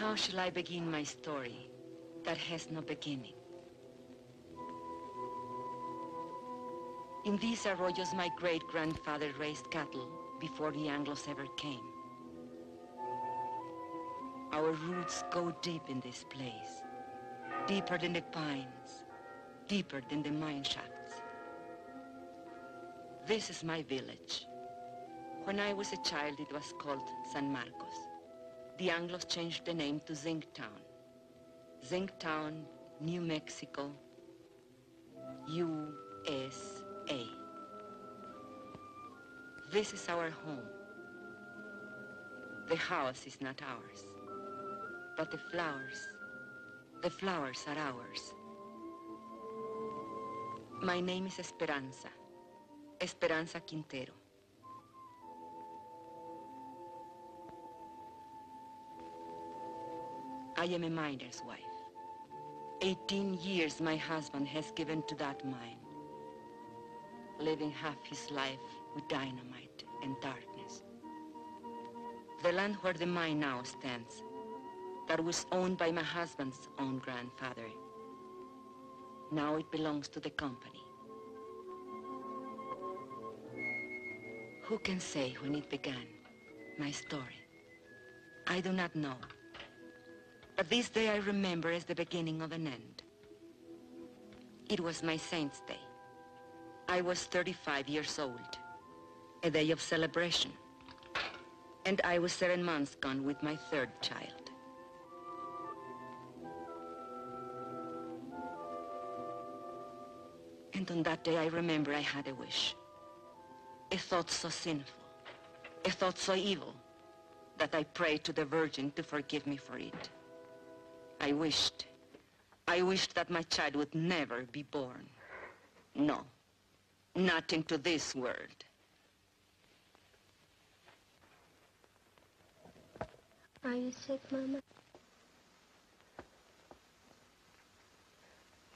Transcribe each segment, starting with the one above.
How shall I begin my story that has no beginning? In these arroyos, my great-grandfather raised cattle before the Anglos ever came. Our roots go deep in this place, deeper than the pines, deeper than the mine shafts. This is my village. When I was a child, it was called San Marcos. The Anglos changed the name to Zinc Town. Zinc Town, New Mexico, USA. This is our home. The house is not ours, but the flowers are ours. My name is Esperanza Quintero. I am a miner's wife. 18 years my husband has given to that mine, living half his life with dynamite and darkness. The land where the mine now stands, that was owned by my husband's own grandfather, now it belongs to the company. Who can say when it began, my story? I do not know. But this day I remember as the beginning of an end. It was my Saint's Day. I was 35 years old, a day of celebration. And I was 7 months gone with my third child. And on that day I remember I had a wish. A thought so sinful, a thought so evil, that I prayed to the Virgin to forgive me for it. I wished that my child would never be born. No, not into this world. Are you sick, Mama?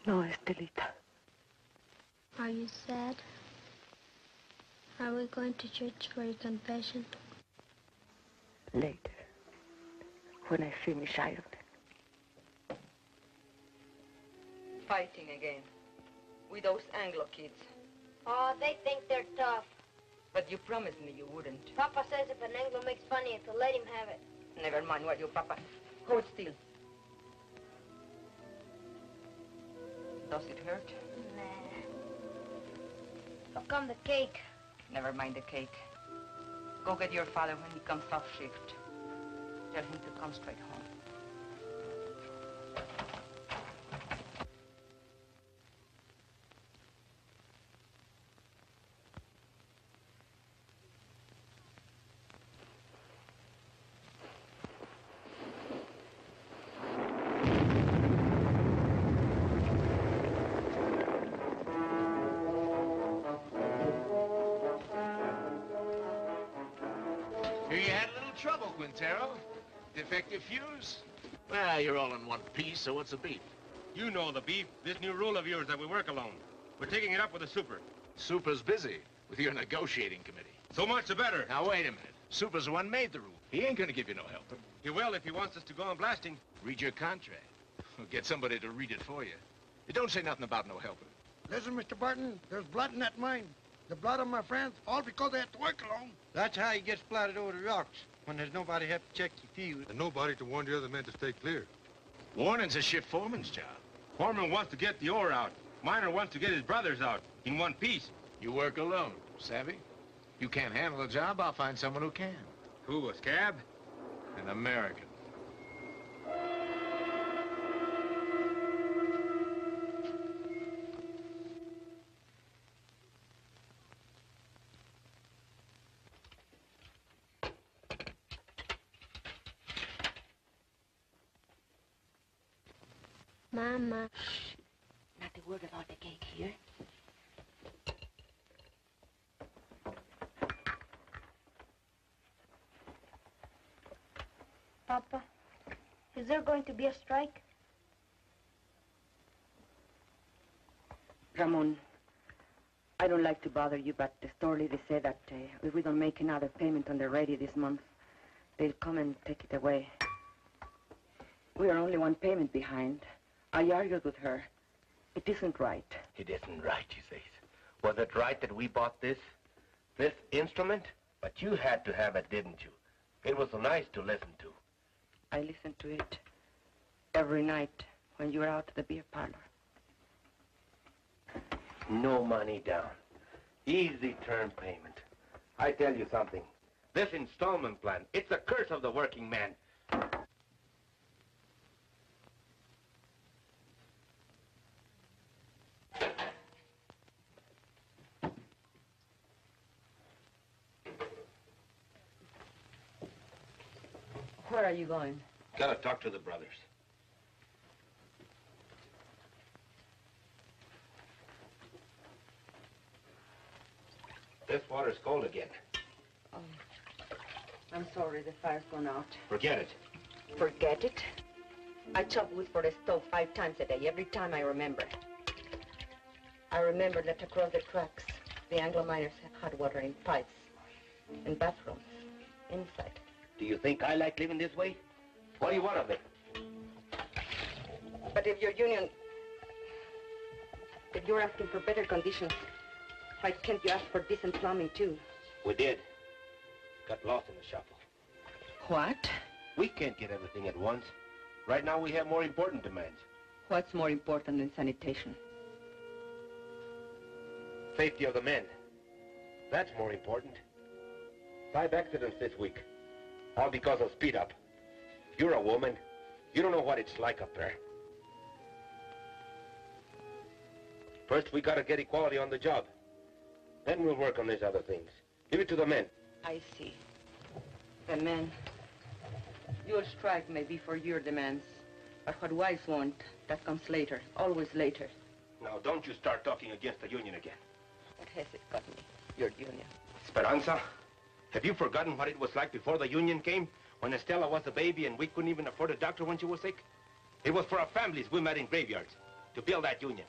No, Estelita. Are you sad? Are we going to church for your confession? Later, when I finish ironing. Fighting again, with those Anglo kids. Oh, they think they're tough. But you promised me you wouldn't. Papa says if an Anglo makes fun of you, to let him have it. Never mind what you, Papa. Hold still. Does it hurt? Nah. How come the cake? Never mind the cake. Go get your father when he comes off shift. Tell him to come straight home. Defective fuse? Well, you're all in one piece, so what's the beef? You know the beef. This new rule of yours that we work alone. We're taking it up with the super. Super's busy with your negotiating committee. So much the better. Now, wait a minute. Super's the one made the rule. He ain't gonna give you no help. He will if he wants us to go on blasting. Read your contract. Get somebody to read it for you. It don't say nothing about no helping. Listen, Mr. Barton, there's blood in that mine. The blood of my friends, all because they have to work alone. That's how he gets splattered over the rocks, when there's nobody to help check your fuse. And nobody to warn the other men to stay clear. Warning's a shift foreman's job. Foreman wants to get the ore out. Miner wants to get his brothers out in one piece. You work alone, savvy? You can't handle a job, I'll find someone who can. Who, a scab? An American. Mama. Shh. Not a word about the cake here. Papa, is there going to be a strike? Ramon, I don't like to bother you, but the store lady said that if we don't make another payment on the radio this month, they'll come and take it away. We are only one payment behind. I argued with her. It isn't right. It isn't right, she says. Was it right that we bought this instrument? But you had to have it, didn't you? It was so nice to listen to. I listened to it every night when you were out at the beer parlor. No money down. Easy term payment. I tell you something. This installment plan, it's a curse of the working man. Where are you going? Gotta talk to the brothers. This water's cold again. Oh, I'm sorry, the fire's gone out. Forget it. Forget it? I chop wood for the stove 5 times a day, every time I remember. I remember that across the tracks, the Anglo miners have hot water in pipes, in bathrooms, inside. Do you think I like living this way? What do you want of me? But if your union, if you're asking for better conditions, why can't you ask for decent plumbing too? We did. Got lost in the shuffle. What? We can't get everything at once. Right now we have more important demands. What's more important than sanitation? Safety of the men. That's more important. 5 accidents this week. All because of speed up. You're a woman. You don't know what it's like up there. First, we gotta get equality on the job. Then we'll work on these other things. Leave it to the men. I see. The men. Your strike may be for your demands, but what wives want, that comes later, always later. Now, don't you start talking against the union again. What has it got me, your union? Esperanza, have you forgotten what it was like before the union came? When Estella was a baby and we couldn't even afford a doctor when she was sick? It was for our families we met in graveyards to build that union.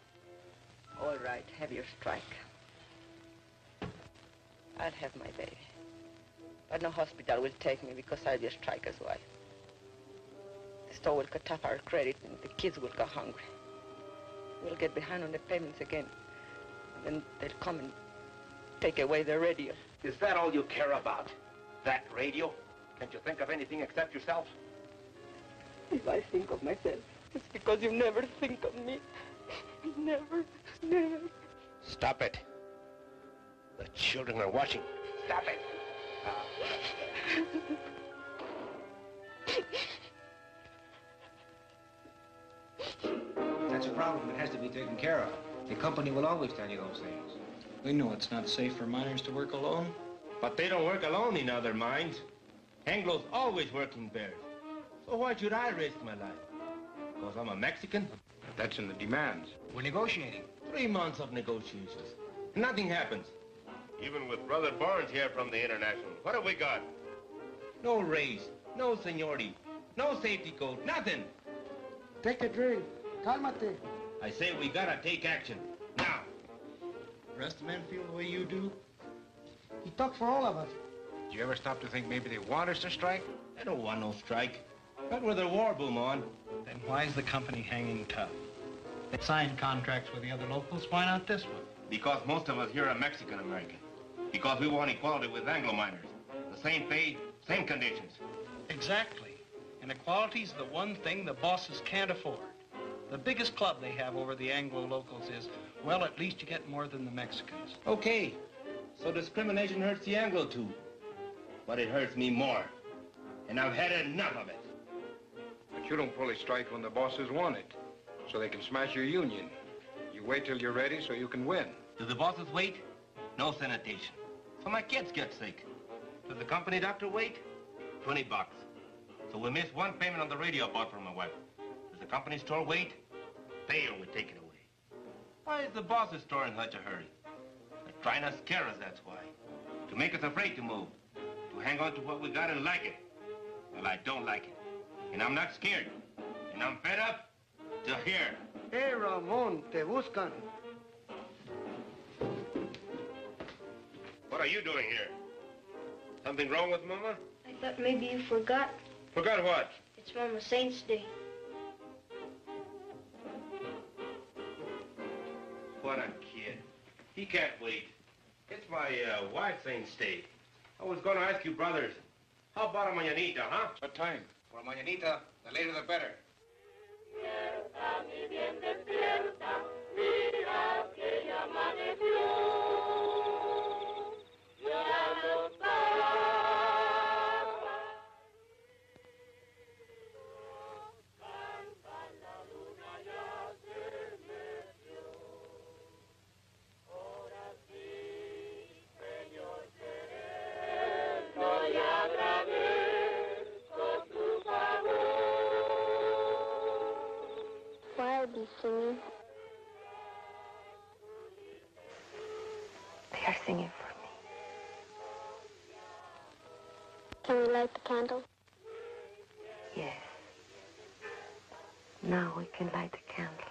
All right, have your strike. I'll have my baby. But no hospital will take me because I'll be a striker's wife. The store will cut off our credit and the kids will go hungry. We'll get behind on the payments again. And then they'll come and take away the radio. Is that all you care about? That radio? Can't you think of anything except yourself? If I think of myself, it's because you never think of me. Never, never. Stop it. The children are watching. Stop it. That's a problem that has to be taken care of. The company will always tell you those things. We know it's not safe for miners to work alone. But they don't work alone in other mines. Anglo's always working pairs. So why should I risk my life? Because I'm a Mexican? That's in the demands. We're negotiating. 3 months of negotiations. Nothing happens. Even with Brother Barnes here from the International, what have we got? No raise, no seniority, no safety code, nothing. Take a drink. Cálmate. I say we gotta take action, now. The rest of the men feel the way you do? He talks for all of us. Did you ever stop to think maybe they want us to strike? I don't want no strike. Not with the war boom on. Then why is the company hanging tough? They signed contracts with the other locals. Why not this one? Because most of us here are Mexican-American. Because we want equality with Anglo miners. The same pay, same conditions. Exactly. And equality's the one thing the bosses can't afford. The biggest club they have over the Anglo locals is, well, at least you get more than the Mexicans. Okay. So discrimination hurts the Anglo too. But it hurts me more. And I've had enough of it. But you don't fully strike when the bosses want it, so they can smash your union. You wait till you're ready so you can win. Do the bosses wait? No sanitation. So my kids get sick. Does the company doctor wait? $20. So we miss one payment on the radio I bought for my wife. Does the company store wait? Pay or we take it away. Why is the boss's store in such a hurry? They're trying to scare us, that's why. To make us afraid to move. To hang on to what we got and like it. Well, I don't like it. And I'm not scared. And I'm fed up to here. Hey, Ramon, te buscan. What are you doing here? Something wrong with Mama? I thought maybe you forgot. Forgot what? It's Mama Saint's Day. what a kid. He can't wait. It's my wife's ain't stay. I was going to ask you, brothers, how about a mañanita, huh? What time? For mañanita, the later the better. Why are they singing? They are singing for me. Can we light the candle? Yes. Now we can light the candles.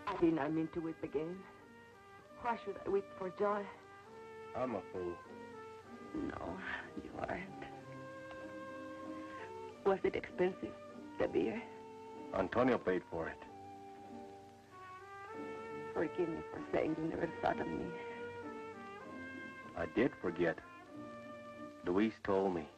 I did not mean to weep again. Why should I weep for joy? I'm a fool. No, you aren't. Was it expensive, the beer? Antonio paid for it. Forgive me for saying you never thought of me. I did forget. Luis told me.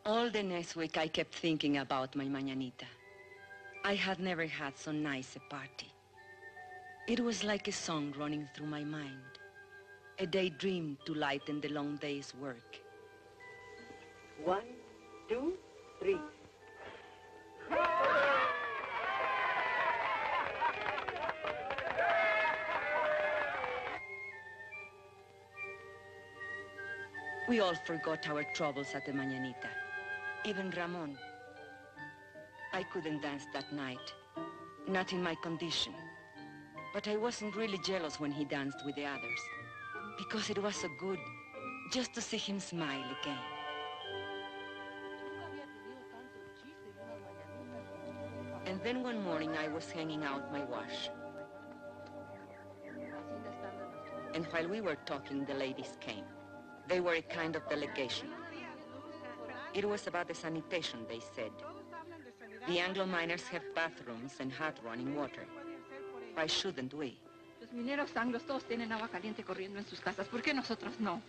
All the next week, I kept thinking about my mañanita. I had never had so nice a party. It was like a song running through my mind, a daydream to lighten the long day's work. 1, 2, 3. We all forgot our troubles at the mañanita. Even Ramon. I couldn't dance that night, not in my condition. But I wasn't really jealous when he danced with the others, because it was so good just to see him smile again. And then one morning I was hanging out my wash. And while we were talking, the ladies came. They were a kind of delegation. It was about the sanitation, they said. The Anglo miners have bathrooms and hot running water. Why shouldn't we? Los mineros anglos todos tienen agua caliente corriendo en sus casas. ¿Por qué nosotros no?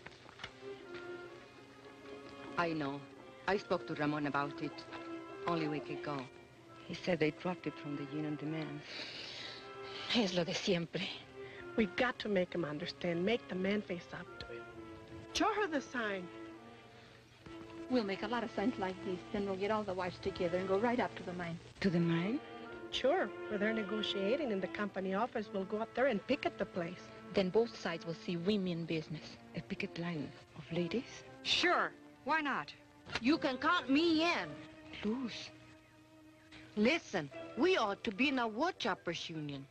I know. I spoke to Ramon about it only a week ago. He said they dropped it from the union demands. Es lo de siempre. We got to make him understand. Make the man face up to it. Show her the sign. We'll make a lot of signs like these. Then we'll get all the wives together and go right up to the mine. To the mine? Sure. Where they're negotiating in the company office, we'll go up there and picket the place. Then both sides will see women business. A picket line of ladies? Sure. Why not? You can count me in. Luz. Listen, we ought to be in a wood choppers union.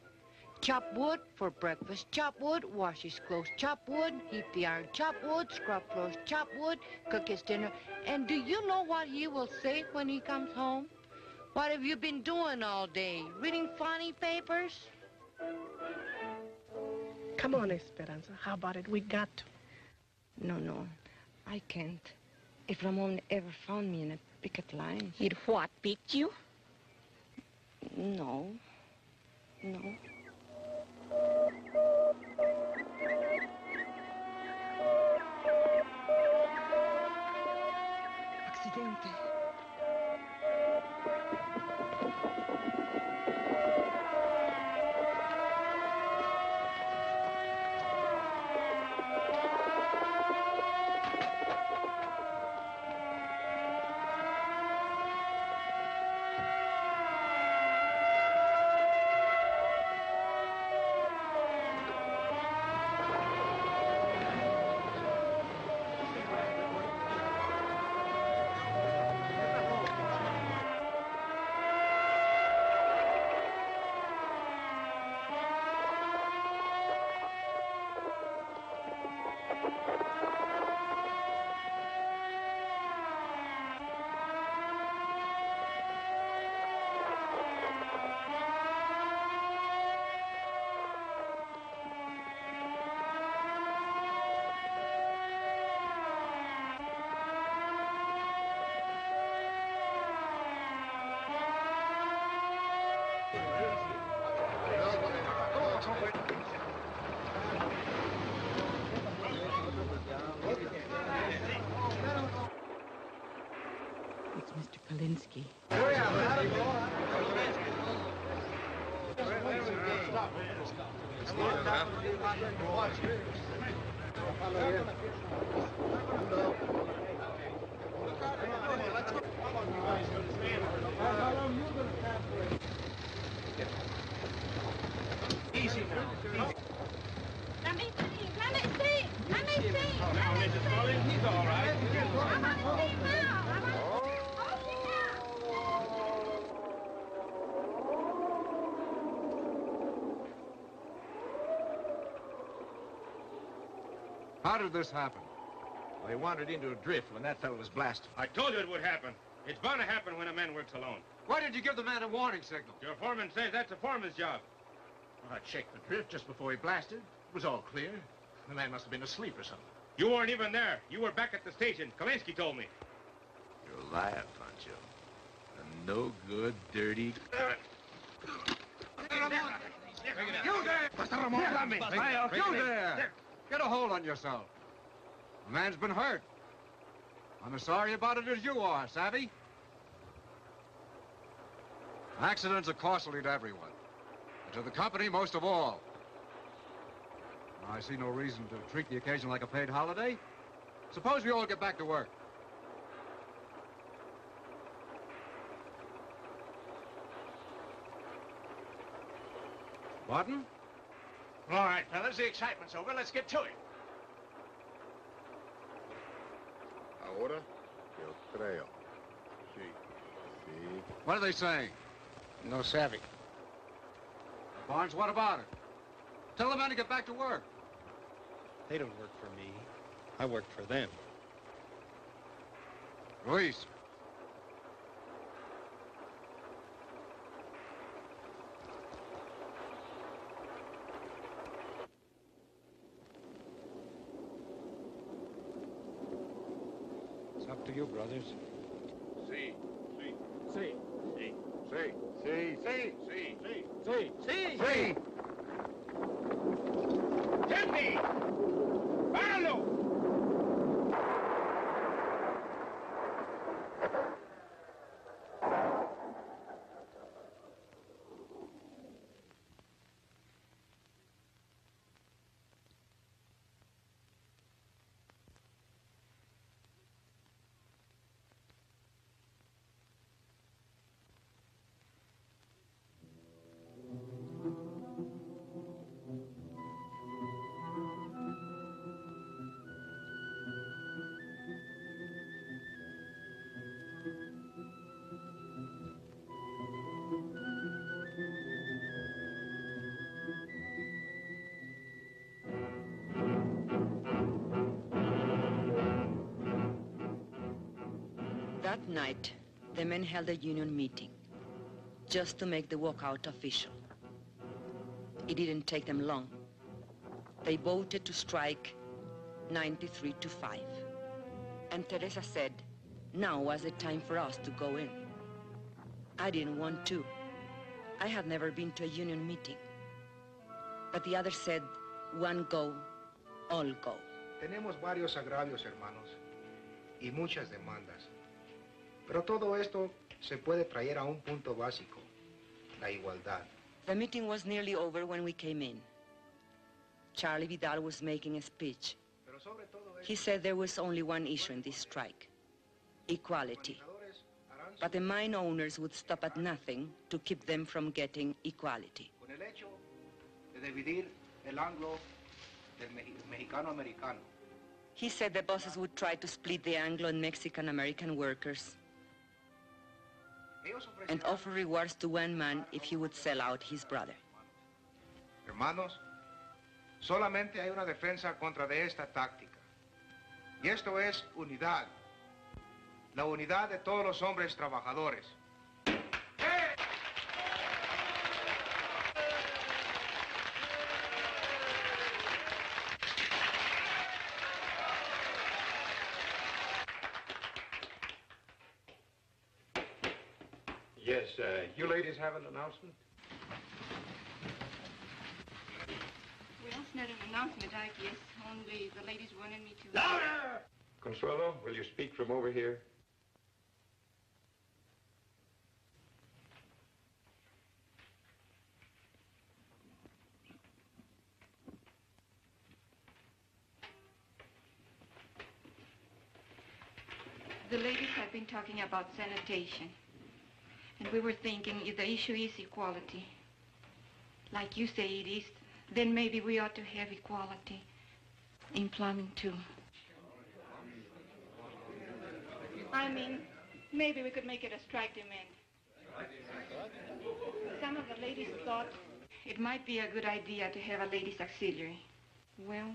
Chop wood for breakfast, chop wood, wash his clothes, chop wood, heat the iron, chop wood, scrub floors, chop wood, cook his dinner. And do you know what he will say when he comes home? What have you been doing all day? Reading funny papers? Come on, Esperanza. How about it? We got to. No. I can't. If Ramon ever found me in a picket line... He'd what, picked you? No. gente. It's Mr. Polinsky. Easy now. Let me see. Let me see. Let me see. Now, Mrs. Mullins, he's all right. I want to see him now. I want to see him. How did this happen? They wandered into a drift when that fellow was blasted. I told you it would happen. It's bound to happen when a man works alone. Why did you give the man a warning signal? Your foreman says that's a foreman's job. Well, I checked the drift just before he blasted. It was all clear. The man must have been asleep or something. You weren't even there. You were back at the station. Kalinsky told me. You're a liar, Pancho. A no-good, dirty... You there! You there! Get a hold on yourself. The man's been hurt. I'm as sorry about it as you are, savvy? Accidents are costly to everyone. And to the company most of all. I see no reason to treat the occasion like a paid holiday. Suppose we all get back to work. Barton? All right, fellas, the excitement's over. Let's get to it. Ahora, yo creo. Sí. Sí. What are they saying? No savvy. Barnes, what about it? Tell the men to get back to work. They don't work for me. I work for them. Luis. It's up to you, brothers. Sí. Sí. See. Sí. Sí. Sí. Sí. Sí. See. Sí. Sí. Tempi! ¡Páralo! That night, the men held a union meeting just to make the walkout official. It didn't take them long. They voted to strike 93-5. And Teresa said, now was the time for us to go in. I didn't want to. I had never been to a union meeting. But the others said, one go, all go. Tenemos varios agravios, hermanos, y muchas demandas. Pero todo esto se puede traer a un punto básico, la igualdad. The meeting was nearly over when we came in. Charlie Vidal was making a speech. He said there was only one issue in this strike: equality. But the mine owners would stop at nothing to keep them from getting equality. Con el hecho de dividir el anglo del mexicano-americano. He said the bosses would try to split the Anglo and Mexican-American workers and offer rewards to one man if he would sell out his brother. Hermanos, solamente hay una defensa contra de esta táctica. Y esto es unidad. La unidad de todos los hombres trabajadores. Yes, you ladies have an announcement? Well, it's not an announcement, I guess. Only the ladies wanted me to... Louder! Consuelo, will you speak from over here? The ladies have been talking about sanitation. And we were thinking if the issue is equality, like you say it is, then maybe we ought to have equality in plumbing too. I mean, maybe we could make it a strike demand. Some of the ladies thought it might be a good idea to have a ladies' auxiliary. Well,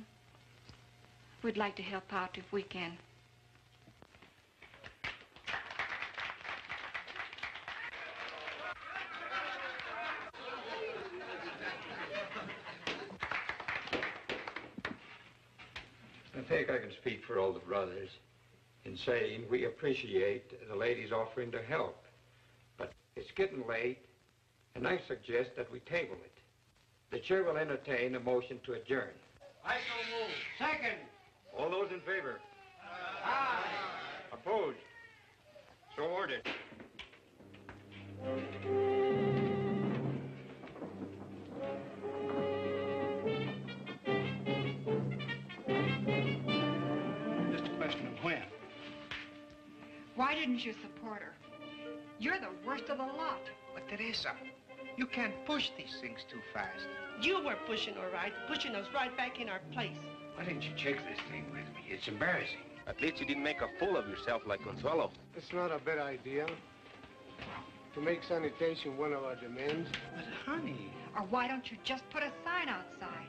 we'd like to help out if we can. I think I can speak for all the brothers in saying we appreciate the ladies offering to help. But it's getting late, and I suggest that we table it. The chair will entertain a motion to adjourn. I so move. Second. All those in favor? Aye. Opposed? So ordered. Just a question of when. Why didn't you support her? You're the worst of the lot. But Teresa, you can't push these things too fast. You were pushing her right, pushing us right back in our place. Why didn't you check this thing with me? It's embarrassing. At least you didn't make a fool of yourself like Consuelo. It's not a bad idea to make sanitation one of our demands. But honey... Or why don't you just put a sign outside?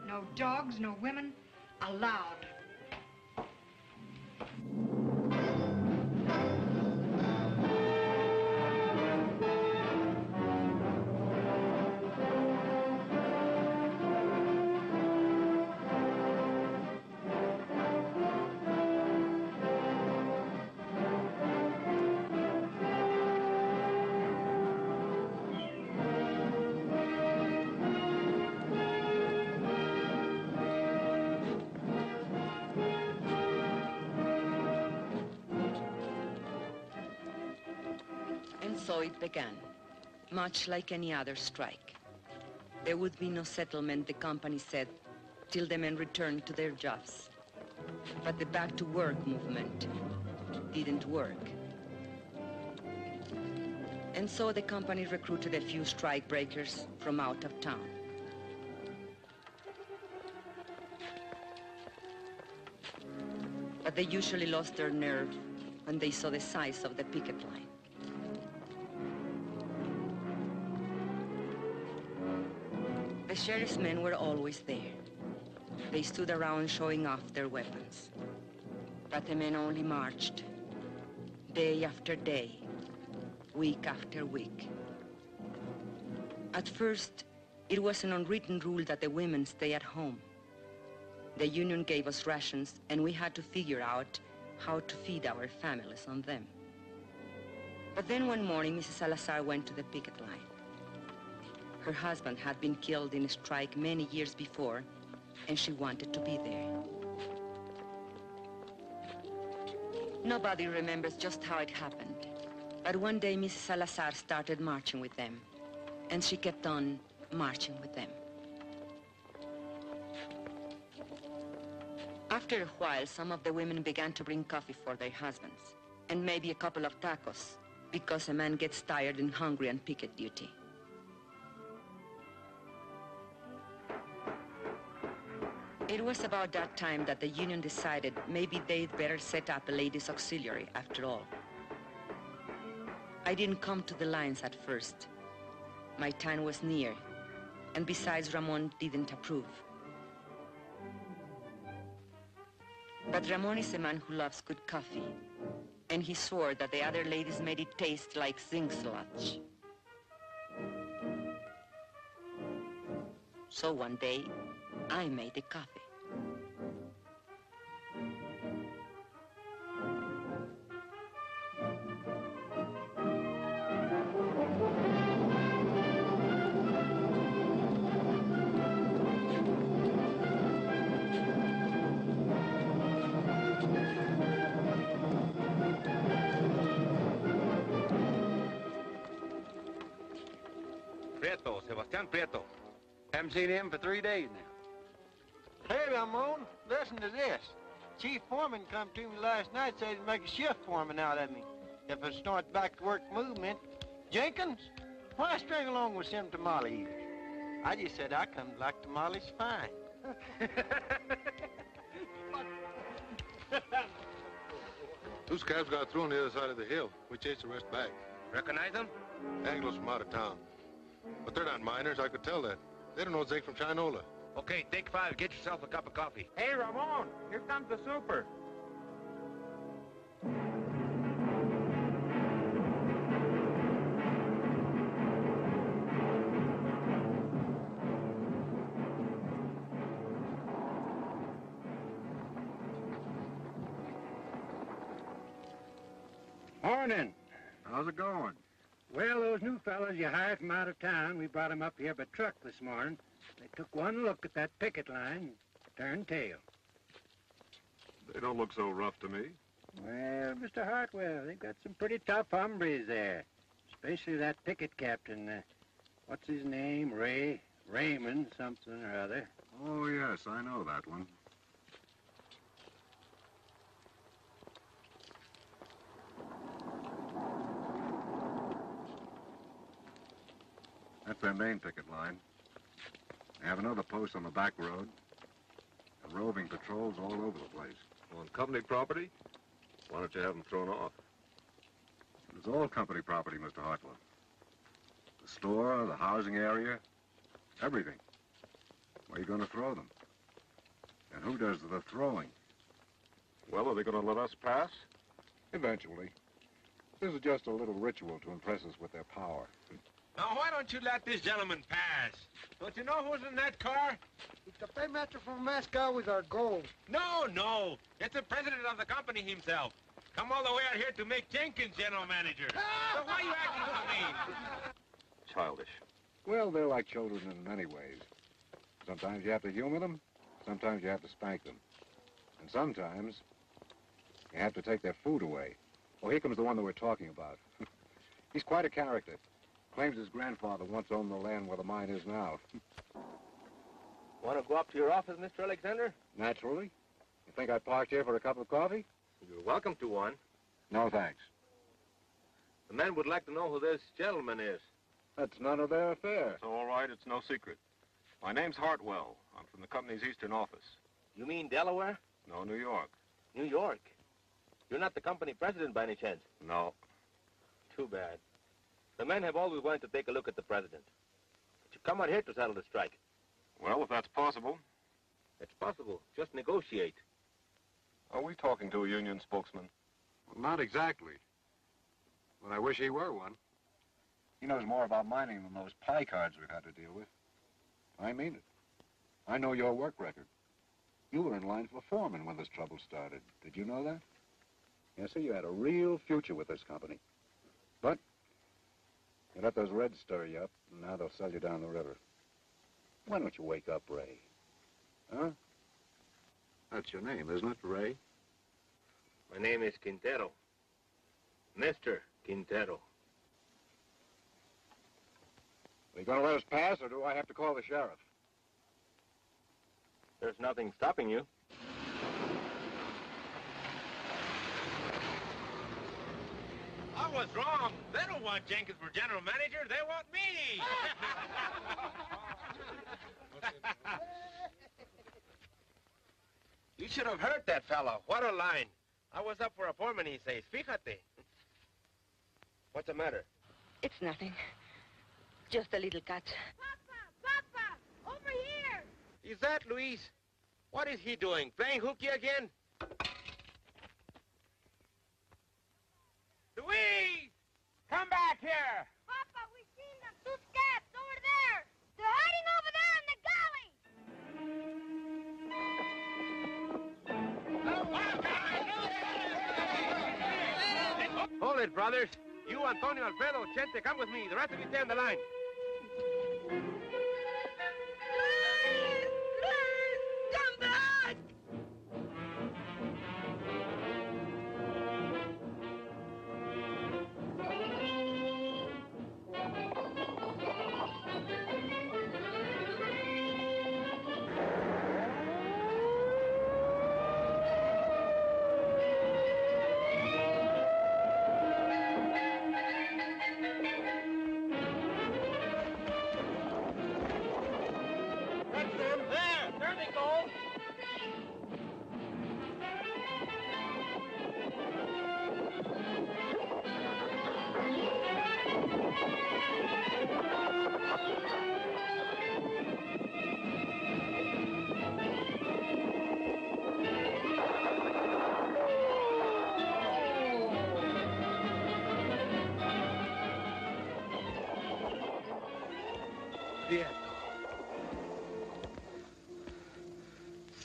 No dogs, no women, allowed. So it began, much like any other strike. There would be no settlement, the company said, till the men returned to their jobs. But the back-to-work movement didn't work. And so the company recruited a few strike breakers from out of town. But they usually lost their nerve when they saw the size of the picket line. The sheriff's men were always there. They stood around showing off their weapons. But the men only marched, day after day, week after week. At first, it was an unwritten rule that the women stay at home. The union gave us rations, and we had to figure out how to feed our families on them. But then one morning, Mrs. Salazar went to the picket line. Her husband had been killed in a strike many years before, and she wanted to be there. Nobody remembers just how it happened. But one day, Mrs. Salazar started marching with them, and she kept on marching with them. After a while, some of the women began to bring coffee for their husbands, and maybe a couple of tacos, because a man gets tired and hungry on picket duty. It was about that time that the union decided maybe they'd better set up a ladies' auxiliary after all. I didn't come to the lines at first. My time was near, and besides, Ramon didn't approve. But Ramon is a man who loves good coffee, and he swore that the other ladies made it taste like zinc sludge. So one day, I made the coffee. Prieto, Sebastián Prieto. Haven't seen him for 3 days now. Hey, Ramon, listen to this. Chief Foreman come to me last night, said he'd make a shift foreman out of me if I start back to work movement. Jenkins, why string along with them tamale eaters? I just said I come like tamales fine. Two scabs got through on the other side of the hill. We chased the rest back. Recognize them? Anglos from out of town. But they're not miners, I could tell that. They don't know zinc from Chinola. Okay, take 5. Get yourself a cup of coffee. Hey, Ramon, here comes the super. Morning. How's it going? Well, those new fellas you hired from out of town, we brought them up here by truck this morning. They took one look at that picket line, turned tail. They don't look so rough to me. Well, Mr. Hartwell, they've got some pretty tough hombres there, especially that picket captain. What's his name? Raymond something or other. Oh, yes, I know that one. That's their main picket line. They have another post on the back road. And roving patrols all over the place. On company property? Why don't you have them thrown off? It's all company property, Mr. Hartwell. The store, the housing area, everything. Where are you going to throw them? And who does the throwing? Well, are they going to let us pass? Eventually. This is just a little ritual to impress us with their power. Now, why don't you let this gentleman pass? Don't you know who's in that car? It's the paymaster from Moscow with our gold. No, no. It's the president of the company himself. Come all the way out here to make Jenkins general manager. So why are you acting so mean? Childish. Well, they're like children in many ways. Sometimes you have to humor them. Sometimes you have to spank them. And sometimes you have to take their food away. Oh, here comes the one that we're talking about. He's quite a character. Claims his grandfather once owned the land where the mine is now. Want to go up to your office, Mr. Alexander? Naturally. You think I parked here for a cup of coffee? You're welcome to one. No, thanks. The men would like to know who this gentleman is. That's none of their affair. It's all right, it's no secret. My name's Hartwell. I'm from the company's eastern office. You mean Delaware? No, New York. New York? You're not the company president by any chance? No. Too bad. The men have always wanted to take a look at the president. But you've come out here to settle the strike. Well, if that's possible. It's possible. Just negotiate. Are we talking to a union spokesman? Well, not exactly. But I wish he were one. He knows more about mining than those pie cards we've had to deal with. I mean it. I know your work record. You were in line for foreman when this trouble started. Did you know that? Yes, sir, you had a real future with this company. But you let those Reds stir you up, and now they'll sell you down the river. Why don't you wake up, Ray? Huh? That's your name, isn't it, Ray? My name is Quintero. Mister Quintero. Are you going to let us pass, or do I have to call the sheriff? There's nothing stopping you. I was wrong. They don't want Jenkins for general manager. They want me. You should have heard that fellow. What a line. I was up for appointment, he says. Fíjate. What's the matter? It's nothing. Just a little cut. Papa! Over here! Is that Luis? What is he doing? Playing hooky again? Luis! Come back here! Papa, we seen them. Two scabs over there. They're hiding over there in the galley. Hold it, brothers. You, Antonio, Alfredo, Chente, come with me. The rest of you stay on the line. Come back!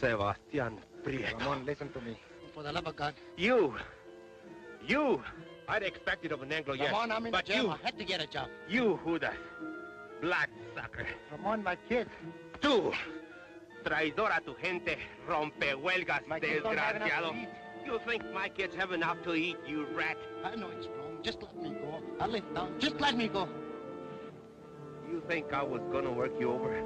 Sebastian Prieto. Ramon, listen to me. For the love of God. You! I'd expect it of an Anglo, yes. Ramon, I'm in but jail. you, I had to get a job. you, Judas. Black sucker. Ramon, my kid. Tú, traidor a tu gente, rompehuelgas, My kids don't have enough to desgraciado. eat. You think my kids have enough to eat, you rat? I know it's wrong. Just let me go. I'll live now. Just let me go. You think I was gonna work you over?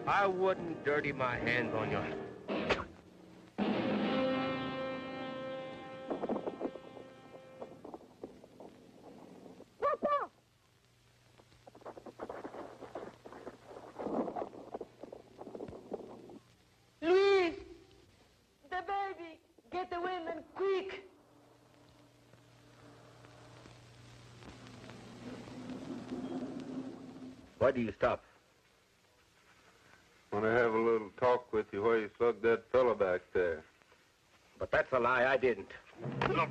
I wouldn't dirty my hands on you. Luis! The baby! Get the women, quick! Why do you stop? Want to have a little talk with you while you slug that fella back there. But that's a lie, I didn't. You know,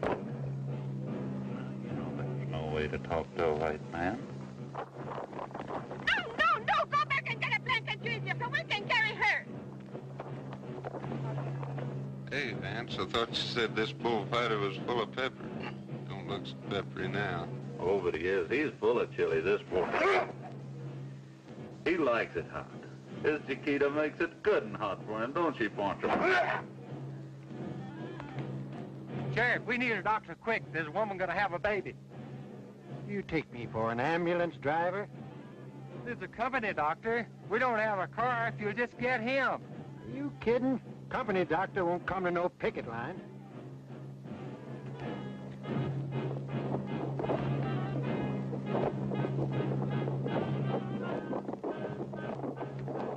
there's no way to talk to a white man. No! Go back and get a blanket, Junior, so we can carry her! Hey, Vance, I thought you said this bullfighter was full of pepper. Don't look so peppery now. Oh, but he is. He's full of chili, this boy. He likes it hot. His Chiquita makes it good and hot for him, don't she, Poncho? Sheriff, we need a doctor quick. There's a woman gonna have a baby. You take me for an ambulance driver? There's a company doctor. We don't have a car if you'll just get him. Are you kidding? Company doctor won't come to no picket line.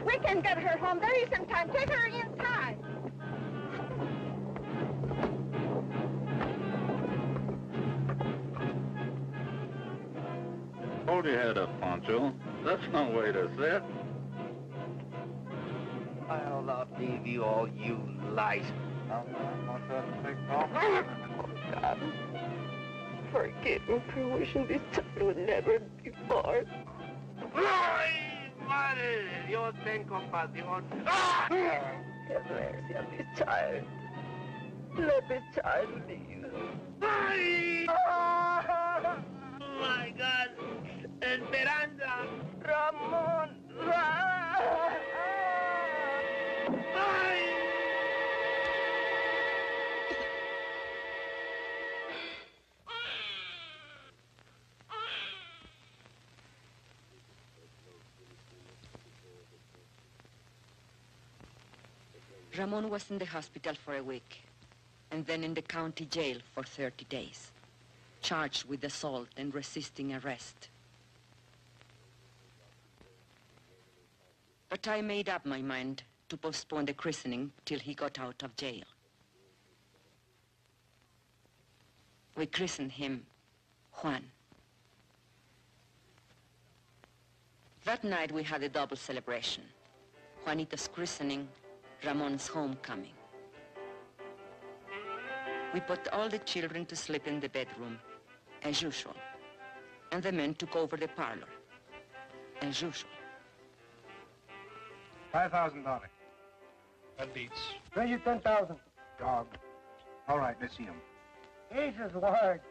We can get her home. There is some time. Take her inside. Hold your head up, Poncho. That's no way to sit. I'll not leave you all, you lies. God, forgive me for wishing this child would never be born. ¡Ay, madre! Dios ten compasión. Have mercy on this child. Let this child live. ¡Ay! Oh, my God! Esperanza! Ramon! Ramon was in the hospital for a week, and then in the county jail for 30 days, charged with assault and resisting arrest. But I made up my mind to postpone the christening till he got out of jail. We christened him Juan. That night we had a double celebration. Juanito's christening, Ramon's homecoming. We put all the children to sleep in the bedroom, as usual, and the men took over the parlor, as usual. $5,000. That beats. Raise you 10,000. Dog. All right, let's see him. Jesus, Lord.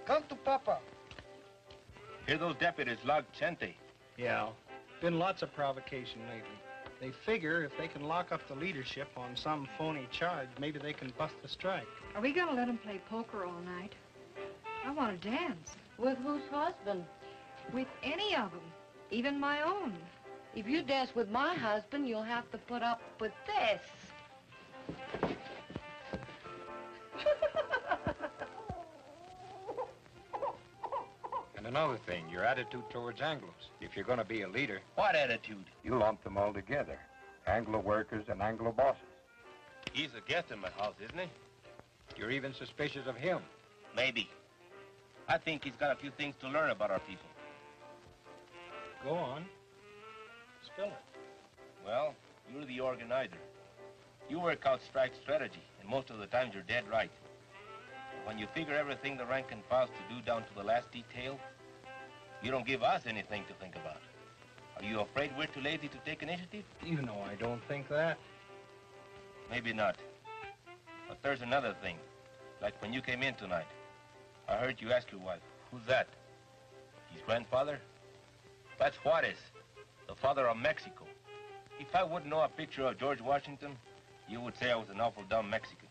Come to Papa. Here those deputies logged Chente. Yeah, been lots of provocation lately. They figure if they can lock up the leadership on some phony charge, maybe they can bust the strike. Are we gonna let them play poker all night? I want to dance. With whose husband? With any of them, even my own. If you dance with my husband, you'll have to put up with this. And another thing, your attitude towards Anglos. If you're going to be a leader... What attitude? You lump them all together. Anglo workers and Anglo bosses. He's a guest in my house, isn't he? You're even suspicious of him. Maybe. I think he's got a few things to learn about our people. Go on. Spill it. Well, you're the organizer. You work out strike strategy, and most of the times you're dead right. When you figure everything the rank and file's to do down to the last detail, you don't give us anything to think about. Are you afraid we're too lazy to take initiative? You know I don't think that. Maybe not. But there's another thing. Like when you came in tonight, I heard you ask your wife, who's that? His grandfather? That's Juarez, the father of Mexico. If I wouldn't know a picture of George Washington, you would say I was an awful dumb Mexican.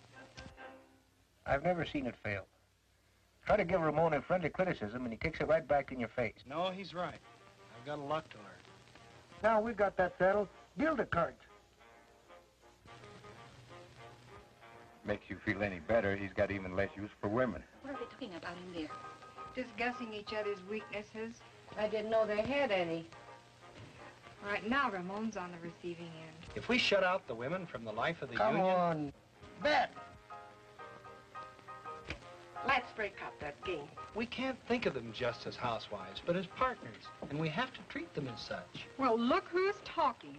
I've never seen it fail. Try to give Ramon a friendly criticism, and he kicks it right back in your face. No, he's right. I've got a lot to learn. Now we got that settled. Deal the cards. Makes you feel any better, he's got even less use for women. What are they talking about in there? Discussing each other's weaknesses. I didn't know they had any. Right now, Ramon's on the receiving end. If we shut out the women from the life of the Come union... on. Bet. Let's break up that game. We can't think of them just as housewives, but as partners, and we have to treat them as such. Well, look who's talking.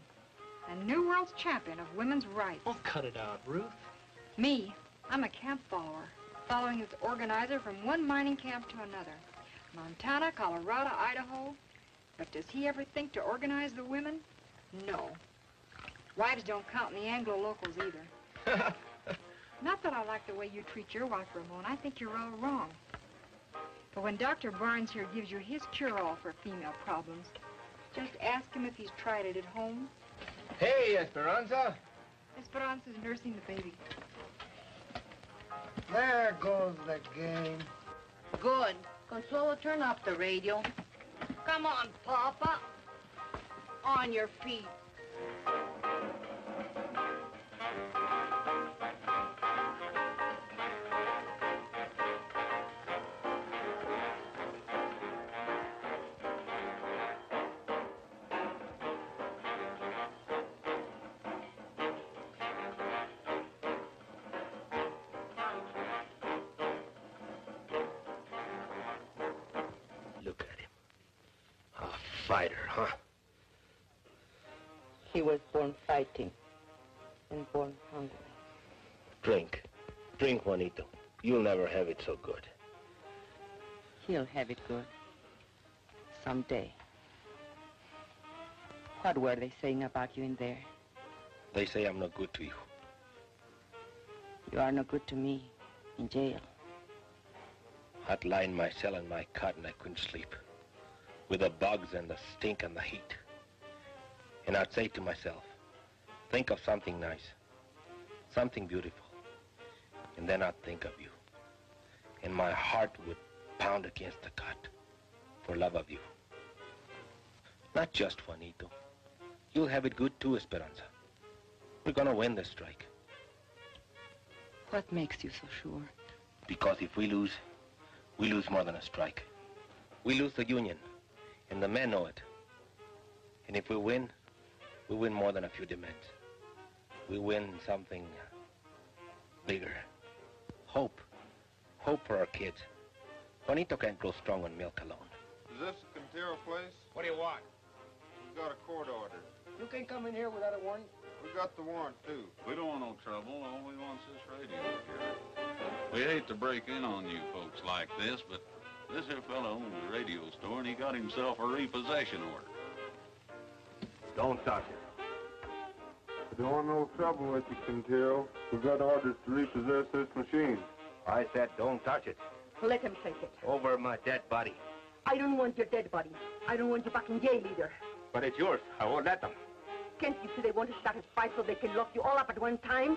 The New World's champion of women's rights. Oh, cut it out, Ruth. Me, I'm a camp follower, following his organizer from one mining camp to another. Montana, Colorado, Idaho. But does he ever think to organize the women? No. Wives don't count in the Anglo locals either. Not that I like the way you treat your wife, Ramon. I think you're all wrong. But when Dr. Barnes here gives you his cure-all for female problems, just ask him if he's tried it at home. Hey, Esperanza. Esperanza's nursing the baby. There goes the game. Good. Consuelo, turn off the radio. Come on, Papa. On your feet. Look at him. A fighter, huh? He was born fighting and born hungry. Drink. Drink, Juanito. You'll never have it so good. He'll have it good. Someday. What were they saying about you in there? They say I'm not good to you. You are no good to me in jail. I'd lie in my cell in my cot and I couldn't sleep. With the bugs and the stink and the heat. And I'd say to myself, think of something nice. Something beautiful. And then I'd think of you. And my heart would pound against the cot for love of you. Not just Juanito. You'll have it good too, Esperanza. We're gonna win this strike. What makes you so sure? Because if we lose more than a strike. We lose the union, and the men know it. And if we win more than a few demands. We win something bigger. Hope. Hope for our kids. Juanito can't grow strong on milk alone. Is this the Quintero place? What do you want? We've got a court order. You can't come in here without a warrant. We got the warrant, too. We don't want no trouble. All we want's this radio here. We hate to break in on you folks like this, but this here fellow owns a radio store, and he got himself a repossession order. Don't touch it. We don't want no trouble with you, Quintero. We've got orders to repossess this machine. I said don't touch it. Let him take it. Over my dead body. I don't want your dead body. I don't want you back in jail either. But it's yours. I won't let them. Can't you see they want to start a fight so they can lock you all up at one time?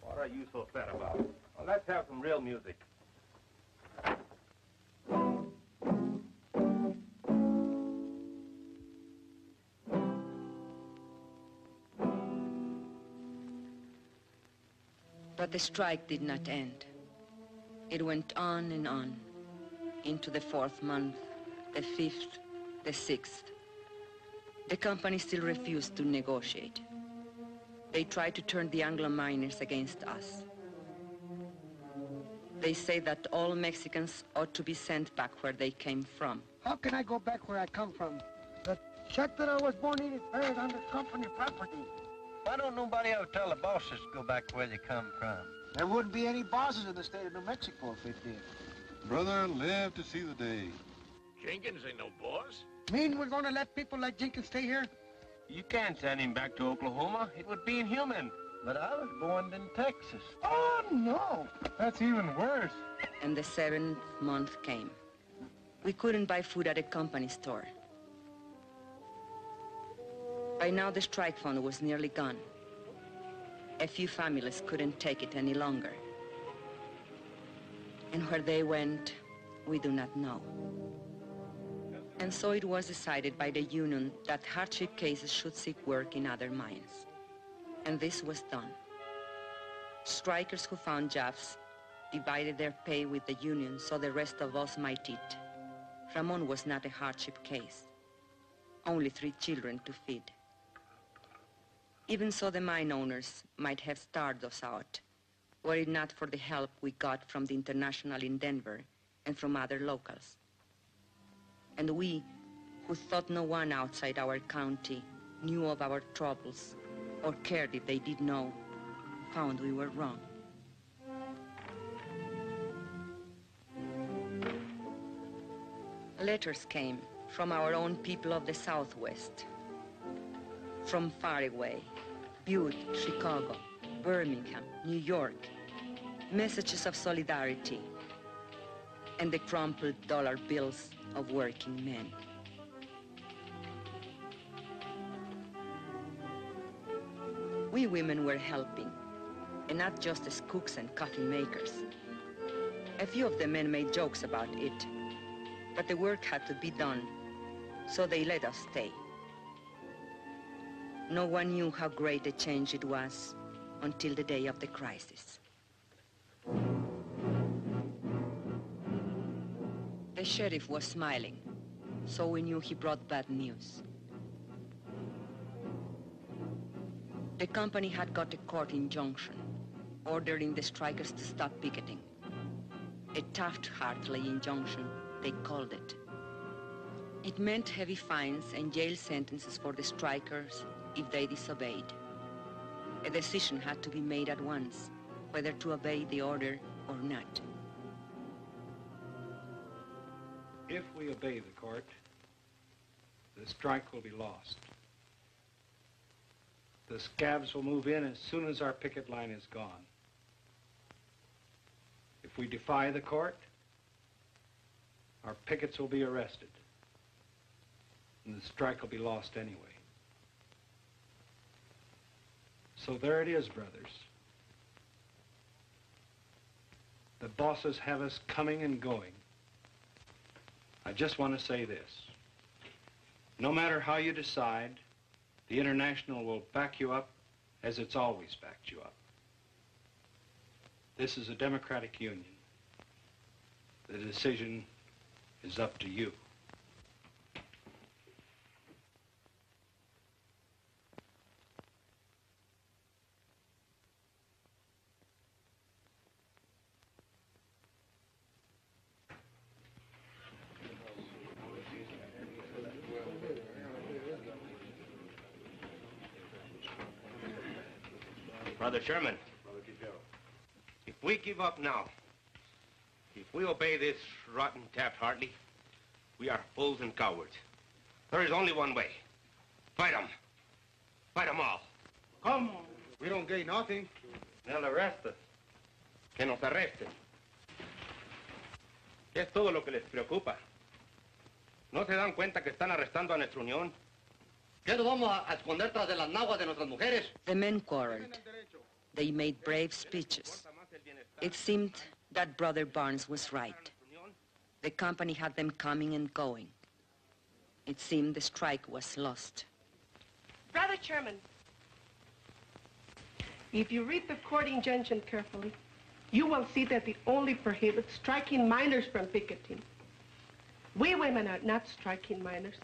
What are you so sad about? Well, let's have some real music. But the strike did not end. It went on and on, into the 4th month, the 5th, the 6th. The company still refused to negotiate. They tried to turn the Anglo miners against us. They say that all Mexicans ought to be sent back where they came from. How can I go back where I come from? The shack that I was born in is buried under company property. Why don't nobody ever tell the bosses to go back where they come from? There wouldn't be any bosses in the state of New Mexico if they did. Brother, live to see the day. Jenkins ain't no boss. Mean we're gonna let people like Jenkins stay here? You can't send him back to Oklahoma. It would be inhuman. But I was born in Texas. Oh, no. That's even worse. And the 7th month came. We couldn't buy food at a company store. By now, the strike fund was nearly gone. A few families couldn't take it any longer. And where they went, we do not know. And so it was decided by the union that hardship cases should seek work in other mines. And this was done. Strikers who found jobs divided their pay with the union so the rest of us might eat. Ramon was not a hardship case. Only 3 children to feed. Even so, the mine owners might have starved us out, were it not for the help we got from the International in Denver and from other locals. And we, who thought no one outside our county knew of our troubles or cared if they did know, found we were wrong. Letters came from our own people of the Southwest, from far away, Butte, Chicago, Birmingham, New York, messages of solidarity, and the crumpled dollar bills of working men. We women were helping, and not just as cooks and coffee makers. A few of the men made jokes about it, but the work had to be done, so they let us stay. No one knew how great a change it was until the day of the crisis. The sheriff was smiling, so we knew he brought bad news. The company had got a court injunction ordering the strikers to stop picketing. A Taft-Hartley injunction, they called it. It meant heavy fines and jail sentences for the strikers if they disobeyed. A decision had to be made at once, whether to obey the order or not. If we obey the court, the strike will be lost. The scabs will move in as soon as our picket line is gone. If we defy the court, our pickets will be arrested, and the strike will be lost anyway. So there it is, brothers. The bosses have us coming and going. I just want to say this. No matter how you decide, the International will back you up as it's always backed you up. This is a democratic union. The decision is up to you. Brother Sherman, if we give up now, if we obey this rotten Taft-Hartley, we are fools and cowards. There is only one way. Fight them. Fight them all. Come on. We don't gain nothing. They'll arrest us. Que nos arresten. Es todo lo que les preocupa. ¿No se dan cuenta que están arrestando a nuestra unión? ¿Qué nos vamos a esconder tras de las naguas de nuestras mujeres? The men quarreled. They made brave speeches. It seemed that Brother Barnes was right. The company had them coming and going. It seemed the strike was lost. Brother Chairman, if you read the court injunction carefully, you will see that it only prohibits striking minors from picketing. We women are not striking minors.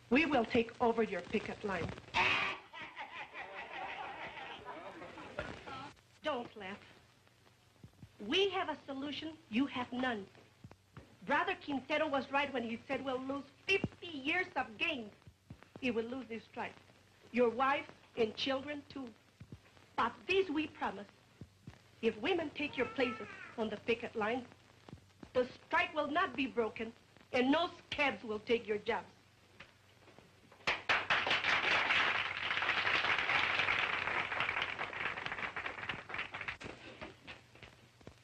We will take over your picket line. Don't laugh. We have a solution, you have none. Brother Quintero was right when he said we'll lose 50 years of gains if we lose this strike. Your wife and children, too. But this we promise. If women take your places on the picket line, the strike will not be broken, and no scabs will take your jobs.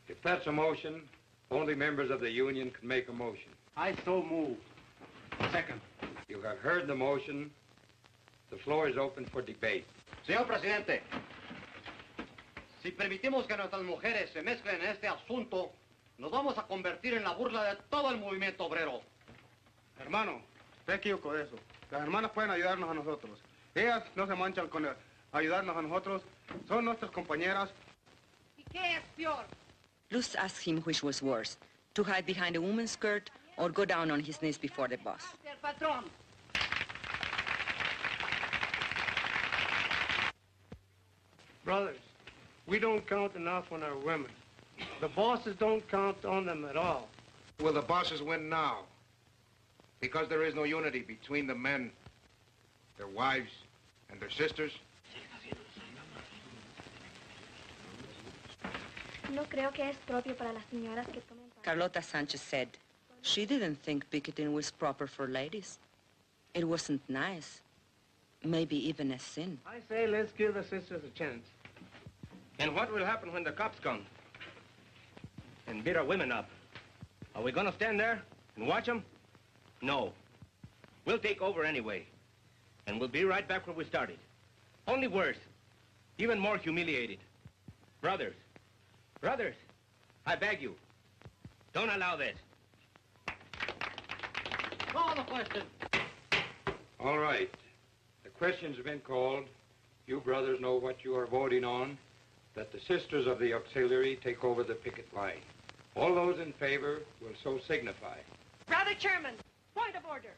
If that's a motion, only members of the union can make a motion. I so move. Second. You have heard the motion. The floor is open for debate. Señor Presidente, si permitimos que nuestras mujeres se mezclen en este asunto, nos vamos a convertir en la burla de todo el movimiento obrero. Hermano, usted equivocó de eso. Las hermanas pueden ayudarnos a nosotros. Ellas no se manchan con ayudarnos a nosotros. Son nuestras compañeras. ¿Y qué es peor? Luz asked him which was worse, to hide behind a woman's skirt or go down on his knees before the boss. Brothers, we don't count enough on our women. The bosses don't count on them at all. Will the bosses win now? Because there is no unity between the men, their wives, and their sisters? No creo que es propio para las señoras que tomen parte. Carlota Sanchez said she didn't think picketing was proper for ladies. It wasn't nice. Maybe even a sin. I say let's give the sisters a chance. And what will happen when the cops come and beat our women up? Are we gonna stand there and watch them? No. We'll take over anyway. And we'll be right back where we started. Only worse. Even more humiliated. Brothers, I beg you, don't allow this. Call the question. All right. The questions have been called. You brothers know what you are voting on, that the sisters of the auxiliary take over the picket line. All those in favor will so signify. Brother Chairman, point of order.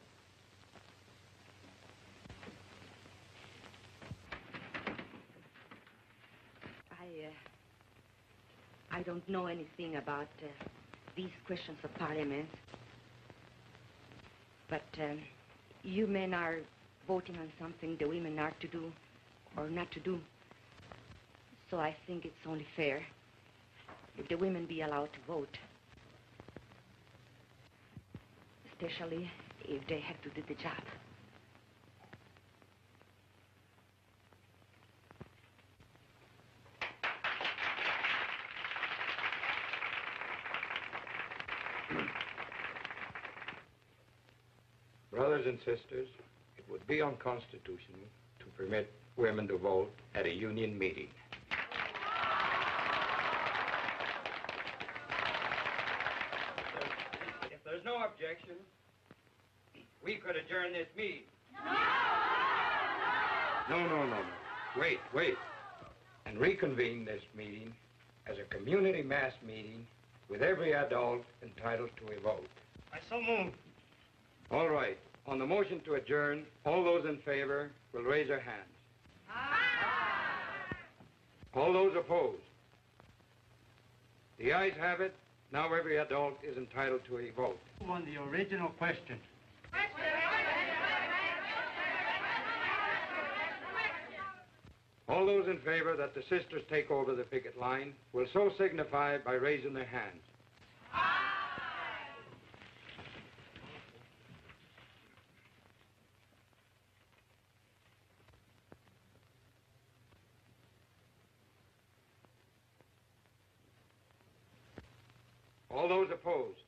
I don't know anything about these questions of parliament. But you men are voting on something the women are to do or not to do. So I think it's only fair if the women be allowed to vote. Especially if they have to do the job. Brothers and sisters, it would be unconstitutional to permit women to vote at a union meeting. If there's no objection, we could adjourn this meeting. No. Wait. And reconvene this meeting as a community mass meeting with every adult entitled to a vote. I so move. All right. On the motion to adjourn, all those in favor will raise their hands. Aye. All those opposed? The ayes have it. Now every adult is entitled to a vote. On the original question. All those in favor that the sisters take over the picket line will so signify by raising their hands. All those opposed?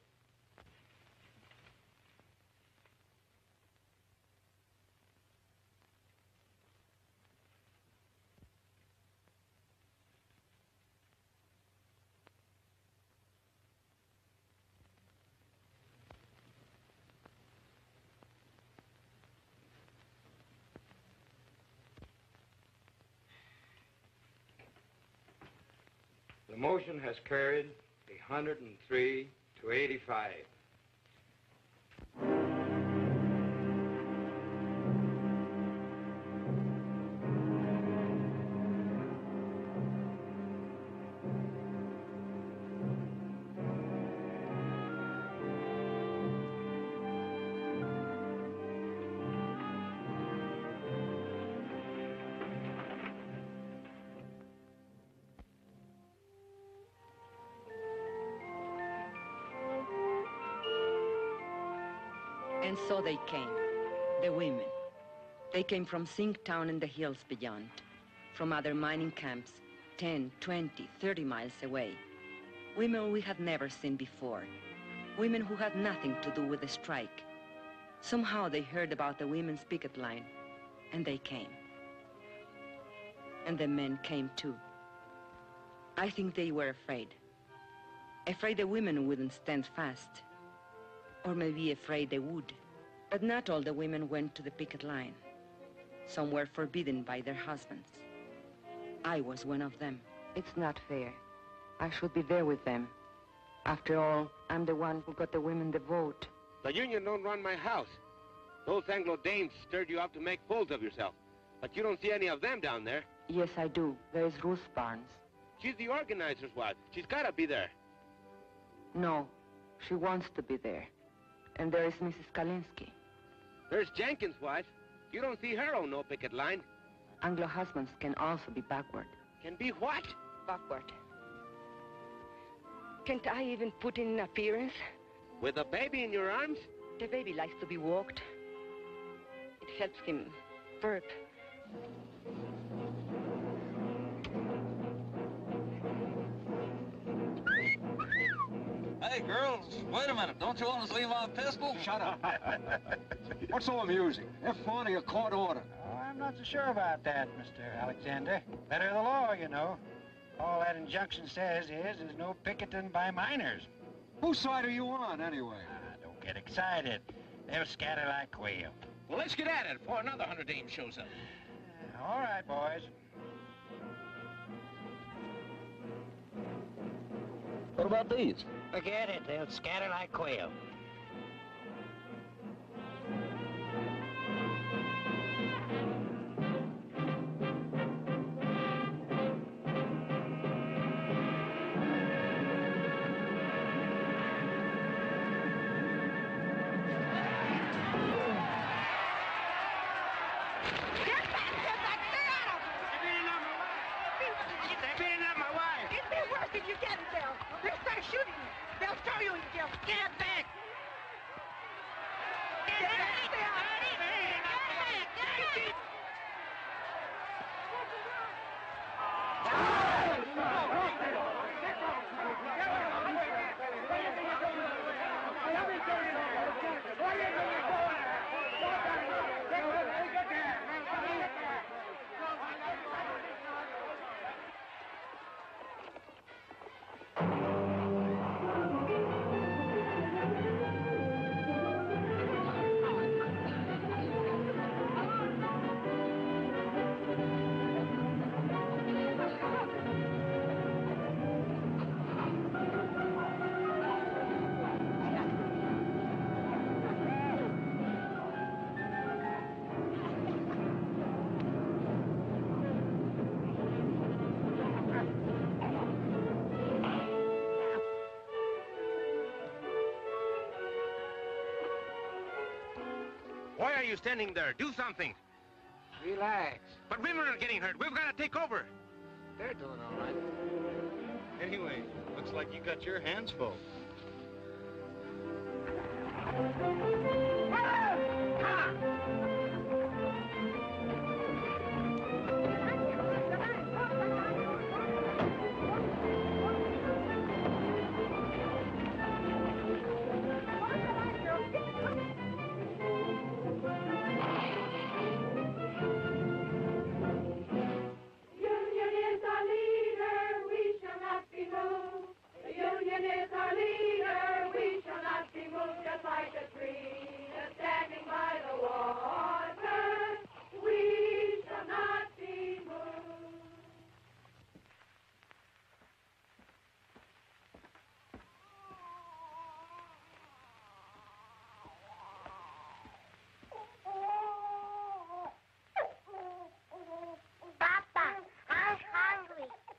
The motion has carried 103 to 85. And so they came, the women. They came from Zinc Town and the hills beyond, from other mining camps, 10, 20, 30 miles away. Women we had never seen before. Women who had nothing to do with the strike. Somehow they heard about the women's picket line, and they came. And the men came too. I think they were afraid. Afraid the women wouldn't stand fast. Or maybe afraid they would. But not all the women went to the picket line. Some were forbidden by their husbands. I was one of them. It's not fair. I should be there with them. After all, I'm the one who got the women the vote. The union don't run my house. Those Anglo dames stirred you up to make fools of yourself. But you don't see any of them down there. Yes, I do. There is Ruth Barnes. She's the organizer's wife. She's gotta be there. No, she wants to be there. And there is Mrs. Kalinsky. There's Jenkins' wife. You don't see her on no picket line. Anglo husbands can also be backward. Can be what? Backward. Can't I even put in an appearance? With a baby in your arms? The baby likes to be walked. It helps him burp. Hey, girls, wait a minute. Don't you want to see my pistol? Shut up. What's so amusing? They're flaunting a court order. Oh, I'm not so sure about that, Mr. Alexander. Better the law, you know. All that injunction says is there's no picketing by miners. Whose side are you on, anyway? Don't get excited. They'll scatter like quail. Well, let's get at it before another 100 dames shows up. All right, boys. What about these? Forget it. They'll scatter like quail. are you standing there? Do something. Relax. But women are getting hurt. We've got to take over. They're doing all right. Anyway, looks like you got your hands full.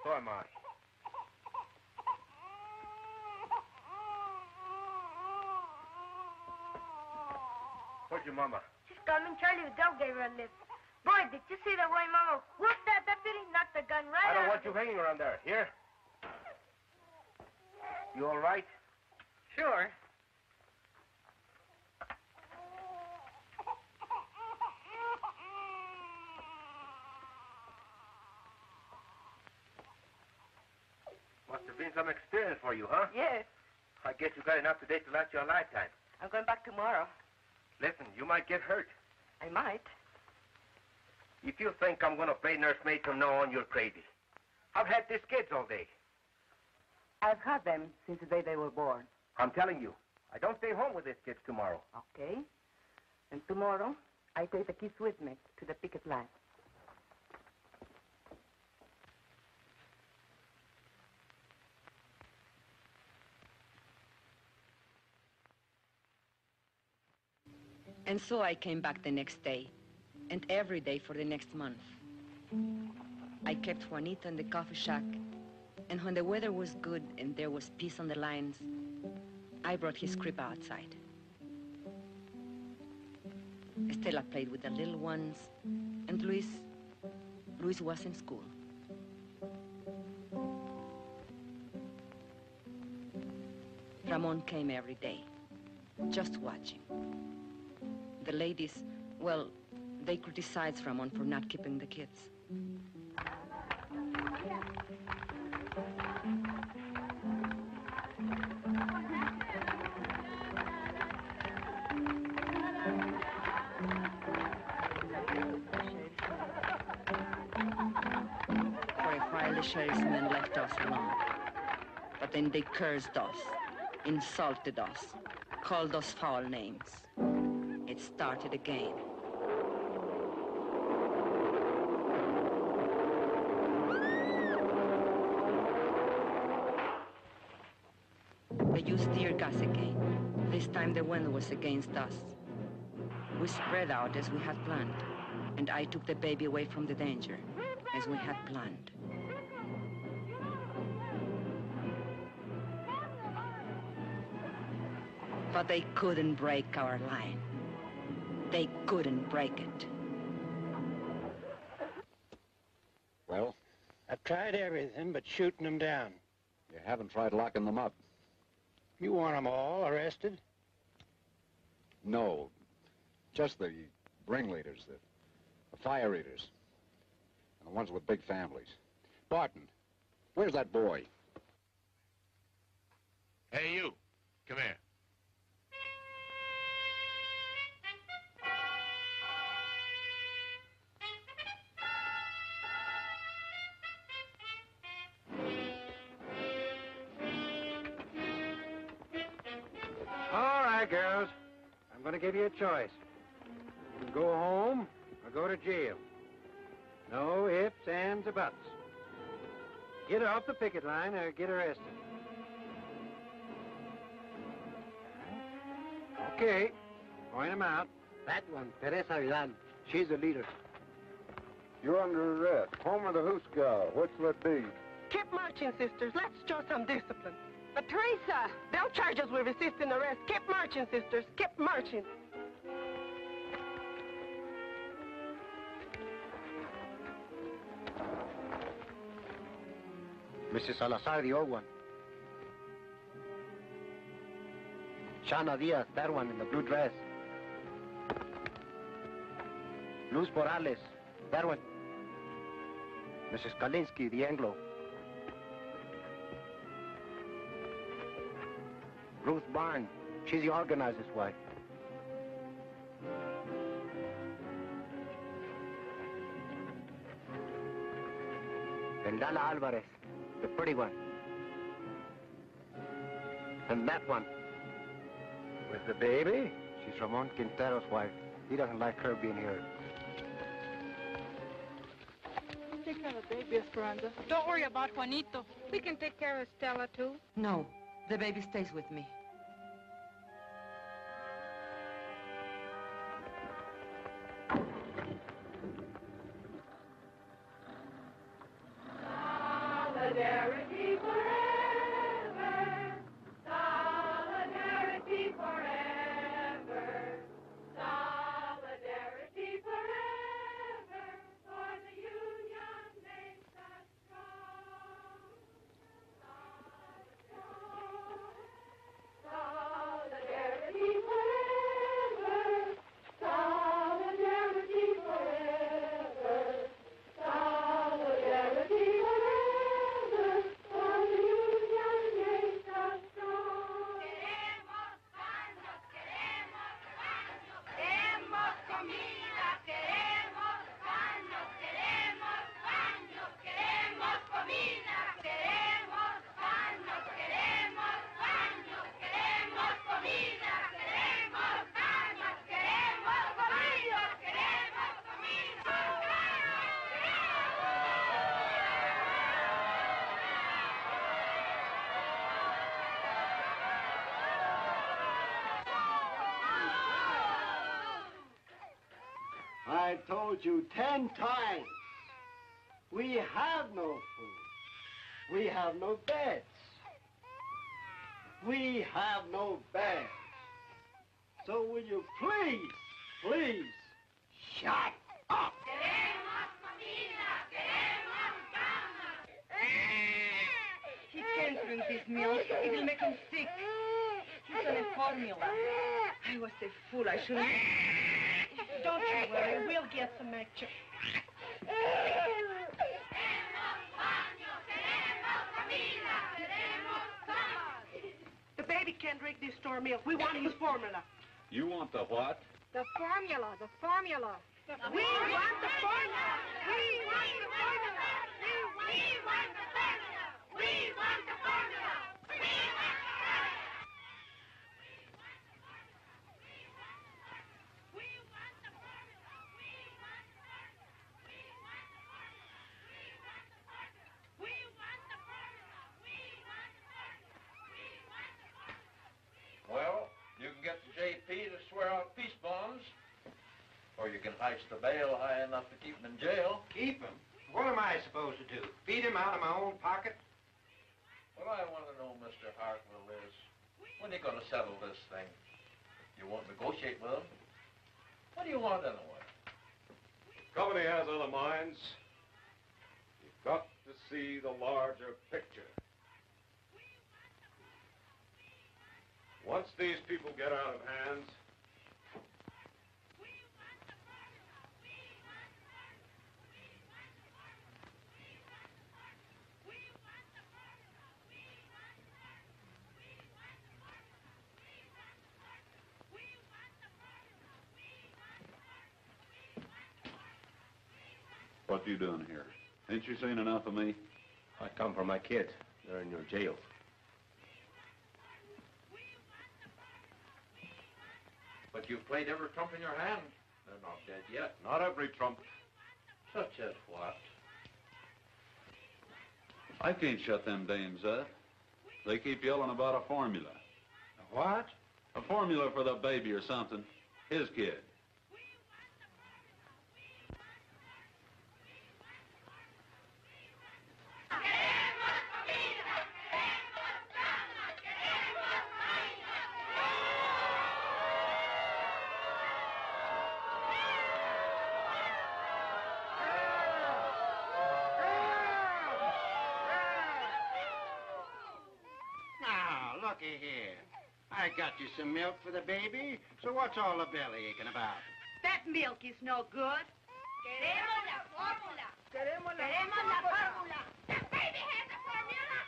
So am I. Where's your mama? She's coming. Charlie the dog gave her a lift. Boy, did you see the way Mama whooped that deputy? Knocked the gun right I don't out want you hanging around there. Here? You all right? Sure. Must have been some experience for you, huh? Yes. I guess you got enough today to last you a lifetime. I'm going back tomorrow. Listen, you might get hurt. I might. If you think I'm going to play nursemaid from now on, you're crazy. I've had these kids all day. I've had them since the day they were born. I'm telling you, I don't stay home with these kids tomorrow. Okay. And tomorrow, I take the kids with me to the picket line. And so I came back the next day, and every day for the next month. I kept Juanito in the coffee shack, and when the weather was good and there was peace on the lines, I brought his crib outside. Estela played with the little ones, and Luis was in school. Ramon came every day, just watching. The ladies, well, they criticized Ramon for not keeping the kids. For a while, the sheriff's men left us alone. But then they cursed us, insulted us, called us foul names. It started again. They used tear gas again. This time the wind was against us. We spread out as we had planned, and I took the baby away from the danger, as we had planned. But they couldn't break our line. They couldn't break it. Well? I've tried everything but shooting them down. You haven't tried locking them up? You want them all arrested? No. Just the ringleaders, the fire eaters, and the ones with big families. Barton, where's that boy? Hey, you. Come here. All right, girls. I'm going to give you a choice. You can go home or go to jail. No ifs, ands, or buts. Get off the picket line or get arrested. Okay. Point them out. That one, Teresa Villan. She's the leader. You're under arrest. Home of the Huska. What's that be? Keep marching, sisters. Let's show some discipline. But Teresa, don't charge us with resisting arrest. Keep marching, sisters. Keep marching. Mrs. Salazar, the old one. Shana Diaz, that one in the blue dress. Luz Morales, that one. Mrs. Kalinsky, the Anglo. Ruth Barn, she's the organizer's wife. Vendala Alvarez, the pretty one. And that one, with the baby, she's Ramon Quintero's wife. He doesn't like her being here. Take care of the baby, Esperanza. Don't worry about Juanito. We can take care of Stella, too. No, the baby stays with me. Solidarity forever. Solidarity forever. Solidarity forever. For the union makes us strong. Solidarity forever. Solidarity forever. Solidarity forever. For the union makes us strong. Queremos baños, queremos baños. Queremos comida, queremos baños, queremos baños, queremos comida, queremos baños, queremos baños, queremos comida, queremos baños, queremos baños, queremos comida. I told you 10 times. We have no food. We have no beds. We have no bags. So will you please, shut up? Queremos comida, queremos baños. He can't drink this milk. It will make him sick. He's on a formula. I was a fool. I shouldn't... Don't you worry. We'll get some action. The baby can't drink this store milk. We want his formula. You want the what? The formula. The formula. We want the formula. We want the formula. We want the formula. We want the formula. We want the formula. Well, you can get the JP to swear out peace bonds, or you can heist the bail high enough to keep him in jail. Keep him? What am I supposed to do? Feed him out of my own pocket? What I want to know, Mr. Hartwell, is when are you going to settle this thing? You won't negotiate with him? What do you want anyway? Company has other minds. You've got to see the larger picture. Once these people get out of hand, What you doing here? Ain't you seen enough of me? I come for my kids. They're in your jail. But you've played every trump in your hand. They're not dead yet. not every trump. Such as what? I can't shut them dames up. They keep yelling about a formula. A what? A formula for the baby or something. His kid. looky here. I got you some milk for the baby, so what's all the belly aching about? That milk is no good. Queremos la fórmula. Queremos la fórmula. The baby has a formula.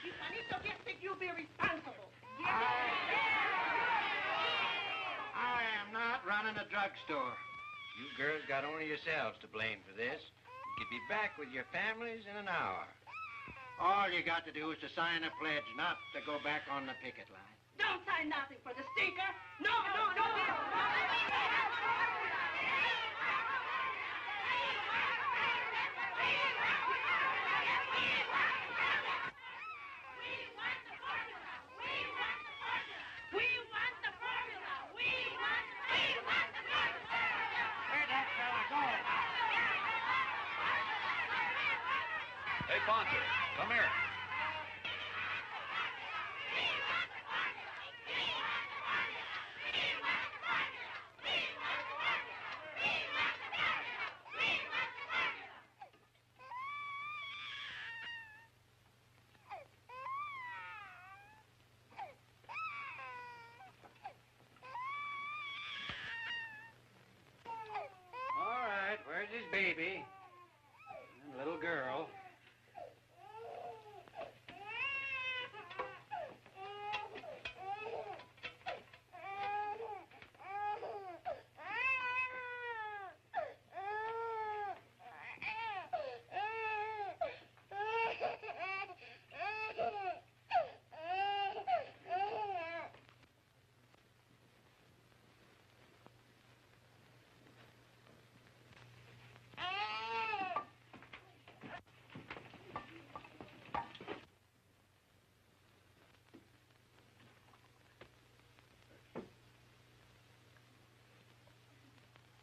You Juanito just think you be responsible. I am not running a drugstore. You girls got only yourselves to blame for this. You could be back with your families in an hour. All you got to do is to sign a pledge not to go back on the picket line. Don't sign nothing for the stinker. No. Hey, Ponce, come here. All right, where's his baby? And little girl.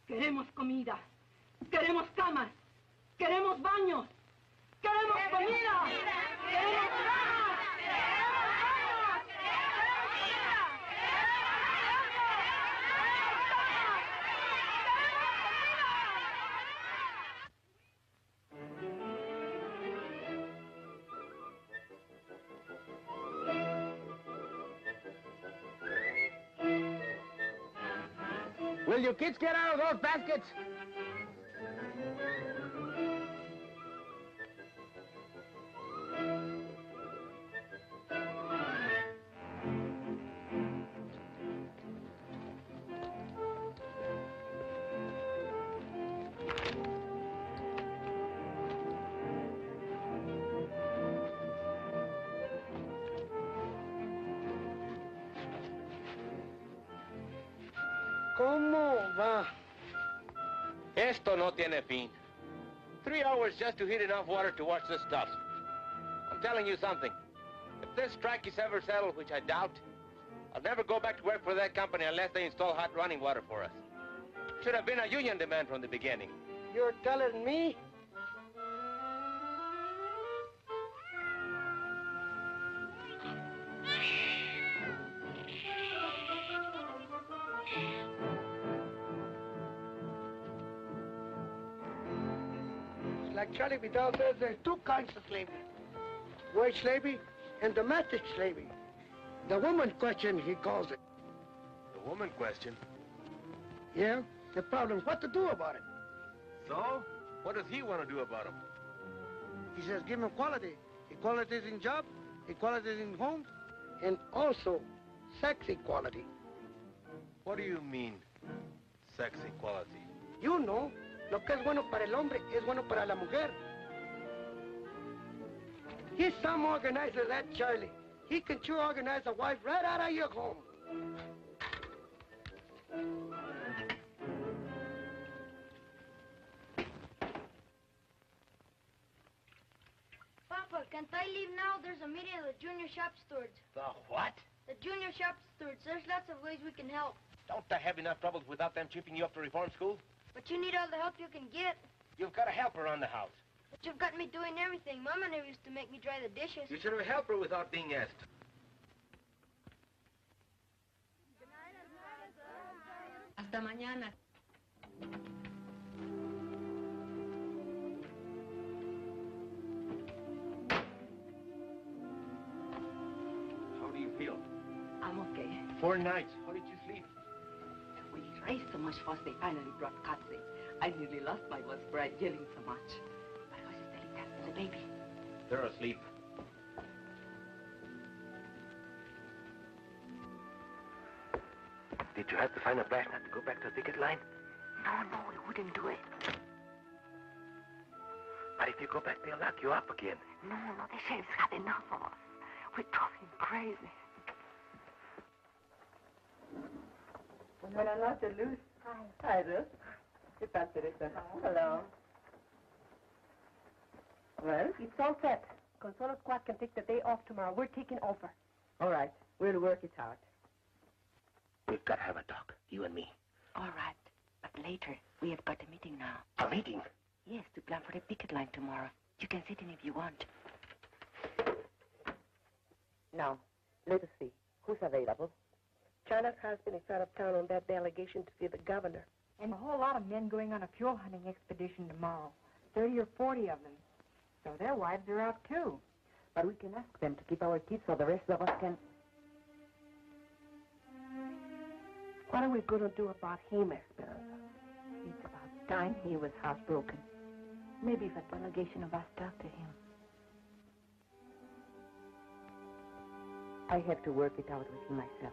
Queremos comida. Queremos camas. Queremos baños. Queremos comida. Queremos camas. Will you kids get out of those baskets? ¿Cómo va? Esto no tiene fin. 3 hours just to heat enough water to wash this stuff. I'm telling you something. If this strike is ever settled, which I doubt, I'll never go back to work for that company unless they install hot running water for us. Should have been a union demand from the beginning. You're telling me? Like Charlie Vidal says, there's 2 kinds of slavery. Wage slavery and domestic slavery. The woman question, he calls it. The woman question? Yeah, the problem is what to do about it. So? What does he want to do about them? He says give them equality. Equality in job, equality in homes, and also sex equality. What do you mean, sex equality? You know, lo que es bueno para el hombre es bueno para la mujer. He's some organizer, that Charlie. He can sure organize a wife right out of your home. Papa, can't I leave now? There's a meeting of the junior shop stewards. The what? The junior shop stewards. There's lots of ways we can help. Don't I have enough troubles without them chipping you up to reform school? But you need all the help you can get. You've got a helper around the house. But you've got me doing everything. Mama never used to make me dry the dishes. You should have a helper without being asked. Hasta mañana. How do you feel? 4 nights. How did you sleep? We raced so much fast they finally brought Katze. I nearly lost my voice for yelling so much. But I was just telling that to the baby. They're asleep. Did you have to find a blast nut to go back to the picket line? No, we wouldn't do it. But if you go back, they'll lock you up again. No, the sheriff's had enough of us. We're talking crazy. Buenas noches, Luz. Hi, Ruth. ¿Qué tal, Teresa? Hello. Well? It's all set. Consuelo Squad can take the day off tomorrow. We're taking over. All right. We'll work it out. We've got to have a talk, you and me. All right. But later, we have got a meeting now. A meeting? Yes, to plan for the picket line tomorrow. You can sit in if you want. Now, let us see. Who's available? China's husband is out of town on that delegation to see the governor. And a whole lot of men going on a fuel hunting expedition tomorrow. 30 or 40 of them. So their wives are out too. But we can ask them to keep our kids so the rest of us can... What are we going to do about him, Esperanza? It's about time he was housebroken. Maybe if a delegation of us talk to him. I have to work it out with him myself.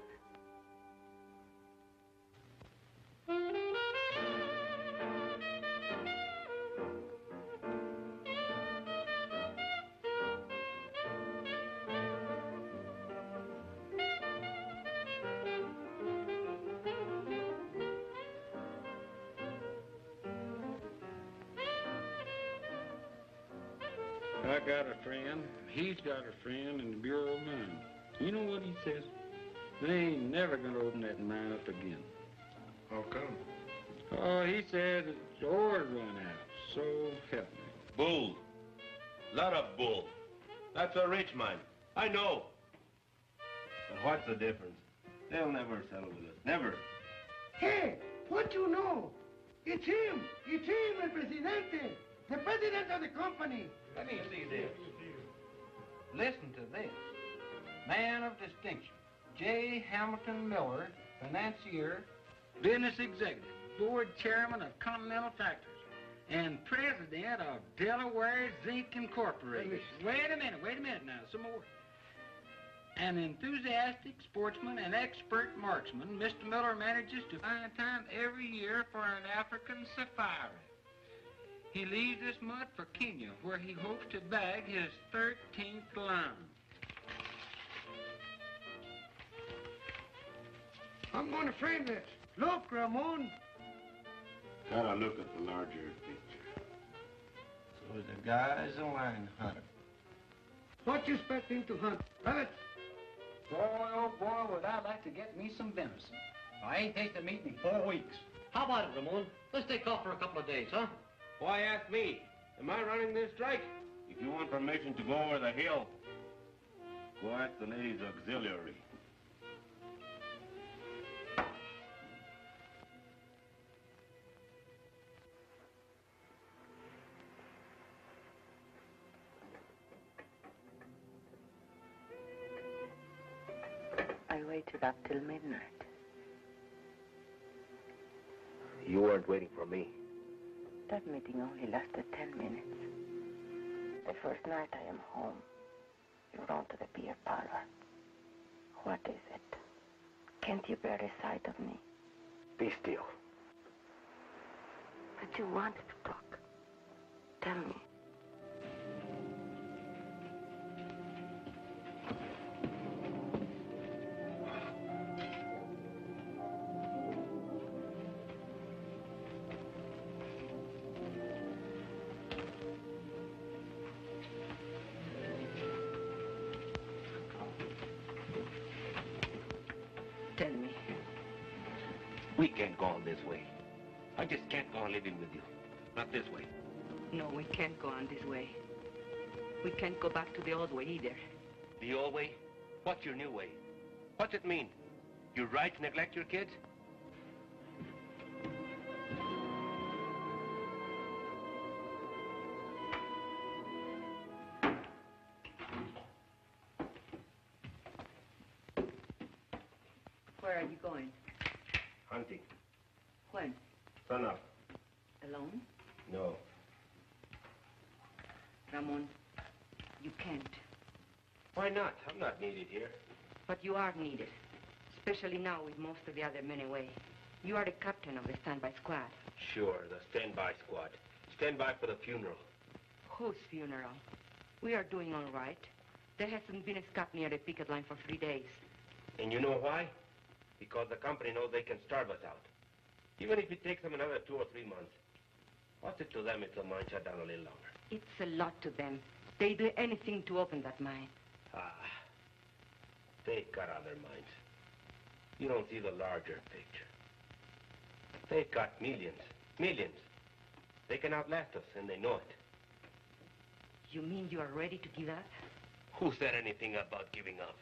I got a friend, he's got a friend in the Bureau of Mines. You know what he says? They ain't never gonna open that mine up again. How come? Oh, he said the ore's run out, so help me. Bull. Lot of bull. That's a rich mine. I know. But what's the difference? They'll never settle with us. Never. Hey, what you know? It's him. It's him, el presidente. The president of the company. Let me see this. Listen to this. Man of distinction, J. Hamilton Miller, financier, business executive, board chairman of Continental Tractors, and president of Delaware Zinc Incorporated. Wait a minute now, some more. An enthusiastic sportsman and expert marksman, Mr. Miller manages to find time every year for an African safari. He leaves this month for Kenya, where he hopes to bag his 13th lion. I'm going to frame this. Look, Ramon. Gotta look at the larger picture. So the guy's a lion hunter. What you expect him to hunt? Rabbits? Boy, oh boy, would I like to get me some venison. I ain't tasted meat in 4 weeks. How about it, Ramon? Let's take off for a couple of days, huh? Why ask me? Am I running this strike? If you want permission to go over the hill, go ask the ladies' auxiliary. I waited up till midnight. You weren't waiting for me. That meeting only lasted 10 minutes. The first night I am home, you're on to the beer parlor. What is it? Can't you bear the sight of me? Be still. But you wanted to talk. Tell me. Tell me. We can't go on this way. I just can't go on living with you. Not this way. No, we can't go on this way. We can't go back to the old way either. The old way? What's your new way? What's it mean? Your right to neglect your kids? Where are you going? Hunting. When? Sun up. Alone? No. Ramon, you can't. Why not? I'm not needed here. But you are needed, especially now with most of the other men away. You are the captain of the standby squad. Sure, the standby squad. Standby for the funeral. Whose funeral? We are doing all right. There hasn't been a scut near the picket line for 3 days. And you know why? Because the company knows they can starve us out. Even if it takes them another 2 or 3 months. What's it to them if the mine shut down a little longer? It's a lot to them. They do anything to open that mine. They've got other minds. You don't see the larger picture. They've got millions. Millions. They can outlast us, and they know it. You mean you are ready to give up? Who said anything about giving up?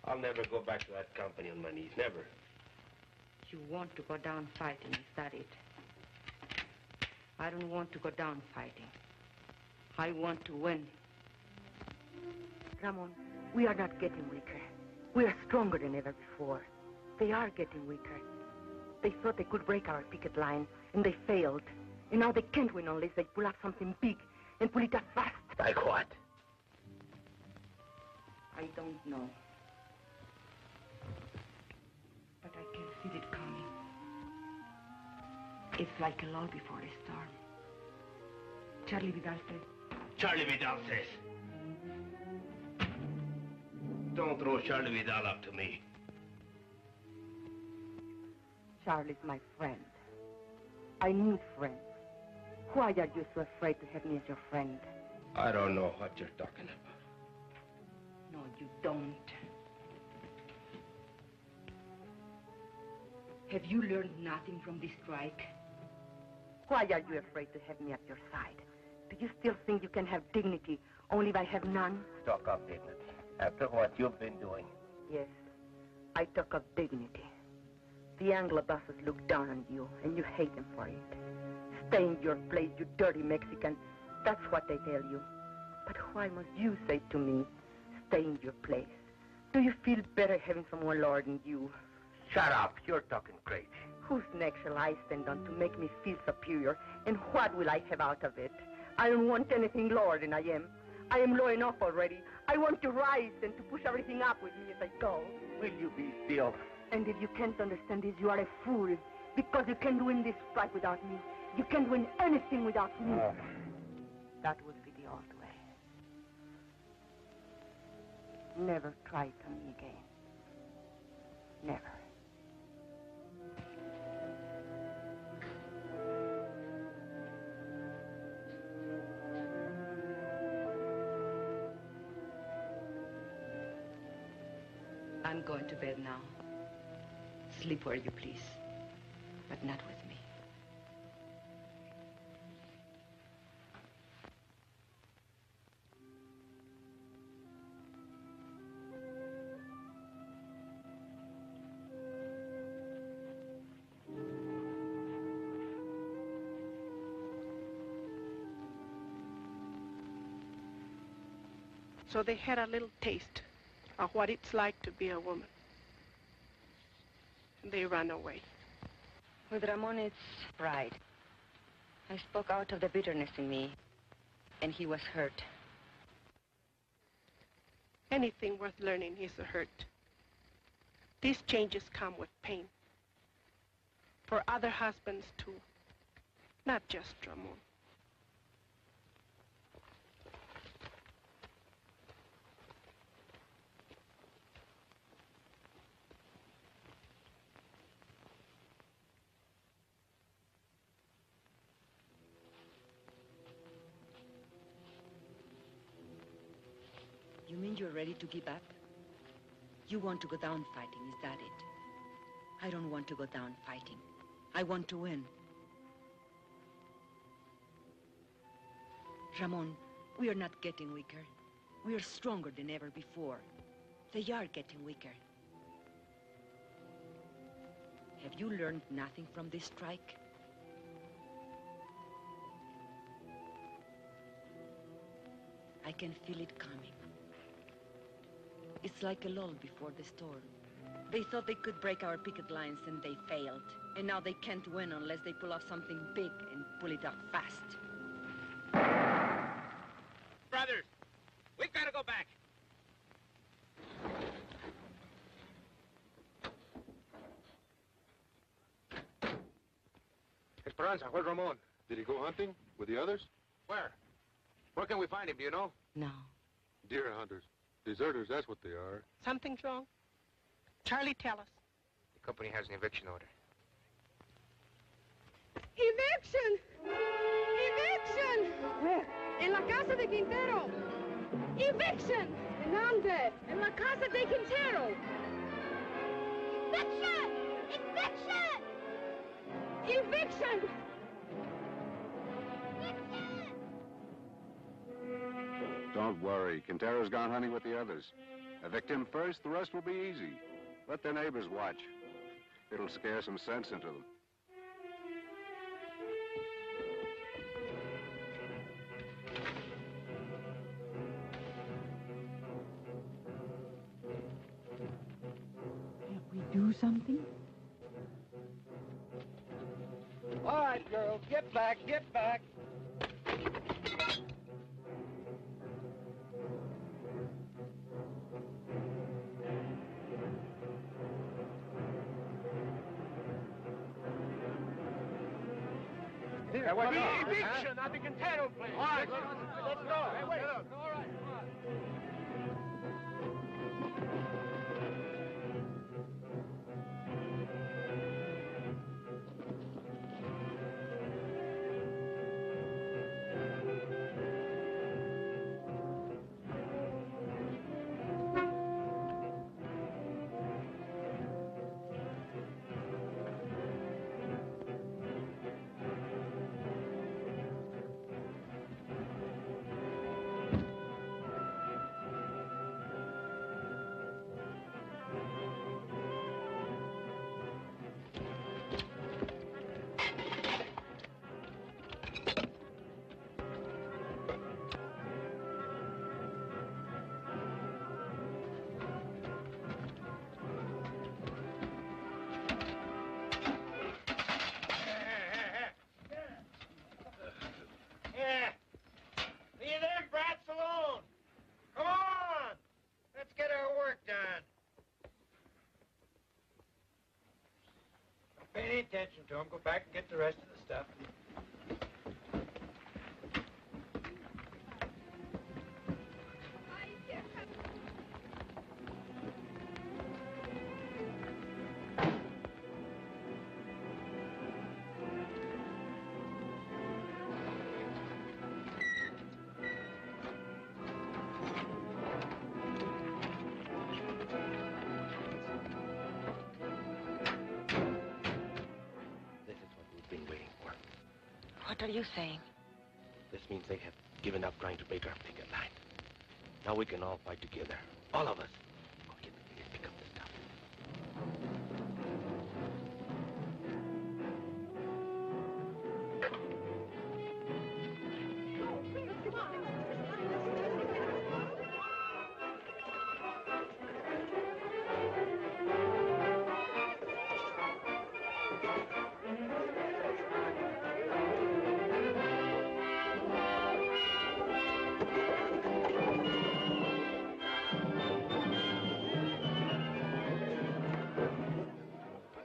I'll never go back to that company on my knees. Never. You want to go down fighting, is that it? I don't want to go down fighting. I want to win. Ramon, we are not getting weaker. We are stronger than ever before. They are getting weaker. They thought they could break our picket line, and they failed. And now they can't win unless they pull out something big and pull it up fast. Like what? I don't know. But I can feel it coming. It's like a lull before a storm. Charlie Vidal says. Charlie Vidal says. Don't throw Charlie Vidal up to me. Charlie's my friend. I need friends. Why are you so afraid to have me as your friend? I don't know what you're talking about. No, you don't. Have you learned nothing from this strike? Why are you afraid to have me at your side? Do you still think you can have dignity only if I have none? Talk of dignity. After what you've been doing. Yes, I talk of dignity. The Anglo bosses look down on you, and you hate them for it. Stay in your place, you dirty Mexican. That's what they tell you. But why must you say to me, stay in your place? Do you feel better having someone lower than you? Shut up. You're talking crazy. Whose neck shall I stand on to make me feel superior? And what will I have out of it? I don't want anything lower than I am. I am low enough already. I want to rise and to push everything up with me as I go. Will you be still? And if you can't understand this, you are a fool. Because you can't win this strike without me. You can't win anything without me. That would be the old way. Never try to me again. Never. I'm going to bed now. Sleep where you please, but not with me. So they had a little taste of what it's like to be a woman. And they ran away. With Ramon, it's pride. I spoke out of the bitterness in me, and he was hurt. Anything worth learning is a hurt. These changes come with pain. For other husbands, too. Not just Ramon. You mean you're ready to give up? You want to go down fighting, is that it? I don't want to go down fighting. I want to win. Ramon, we are not getting weaker. We are stronger than ever before. They are getting weaker. Have you learned nothing from this strike? I can feel it coming. It's like a lull before the storm. They thought they could break our picket lines and they failed. And now they can't win unless they pull off something big and pull it off fast. Brothers, we've got to go back. Esperanza, where's Ramon? Did he go hunting with the others? Where? Where can we find him, do you know? No. Deer hunters. Deserters, that's what they are. Something's wrong. Charlie, tell us. The company has an eviction order. Eviction! Eviction! Where? En la casa de Quintero. Eviction! ¿En dónde? En la casa de Quintero. Eviction! Eviction! Eviction! Don't worry. Quintero's gone hunting with the others. Evict him first, the rest will be easy. Let their neighbors watch. It'll scare some sense into them. Can't we do something? All right, girls, get back, get back. Here, what Eviction at the Quintero place. All right, let's go. Hey, wait. All right, come on. Pay any attention to him. Go back and get the rest of the stuff. What are you saying? This means they have given up trying to break our picket line. Now we can all fight together. All of us. Go get and pick up the stuff.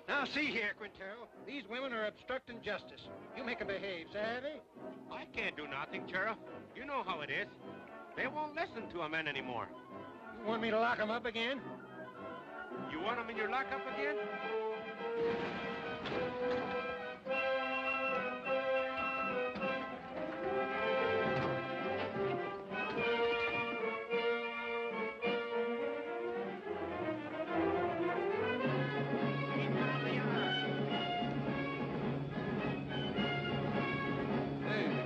Now, see here, Quintero. These women are obstructing justice. You make them behave, savvy? I can't do nothing, Sheriff. You know how it is. They won't listen to a man anymore. You want me to lock them up again? You want them in your lockup again?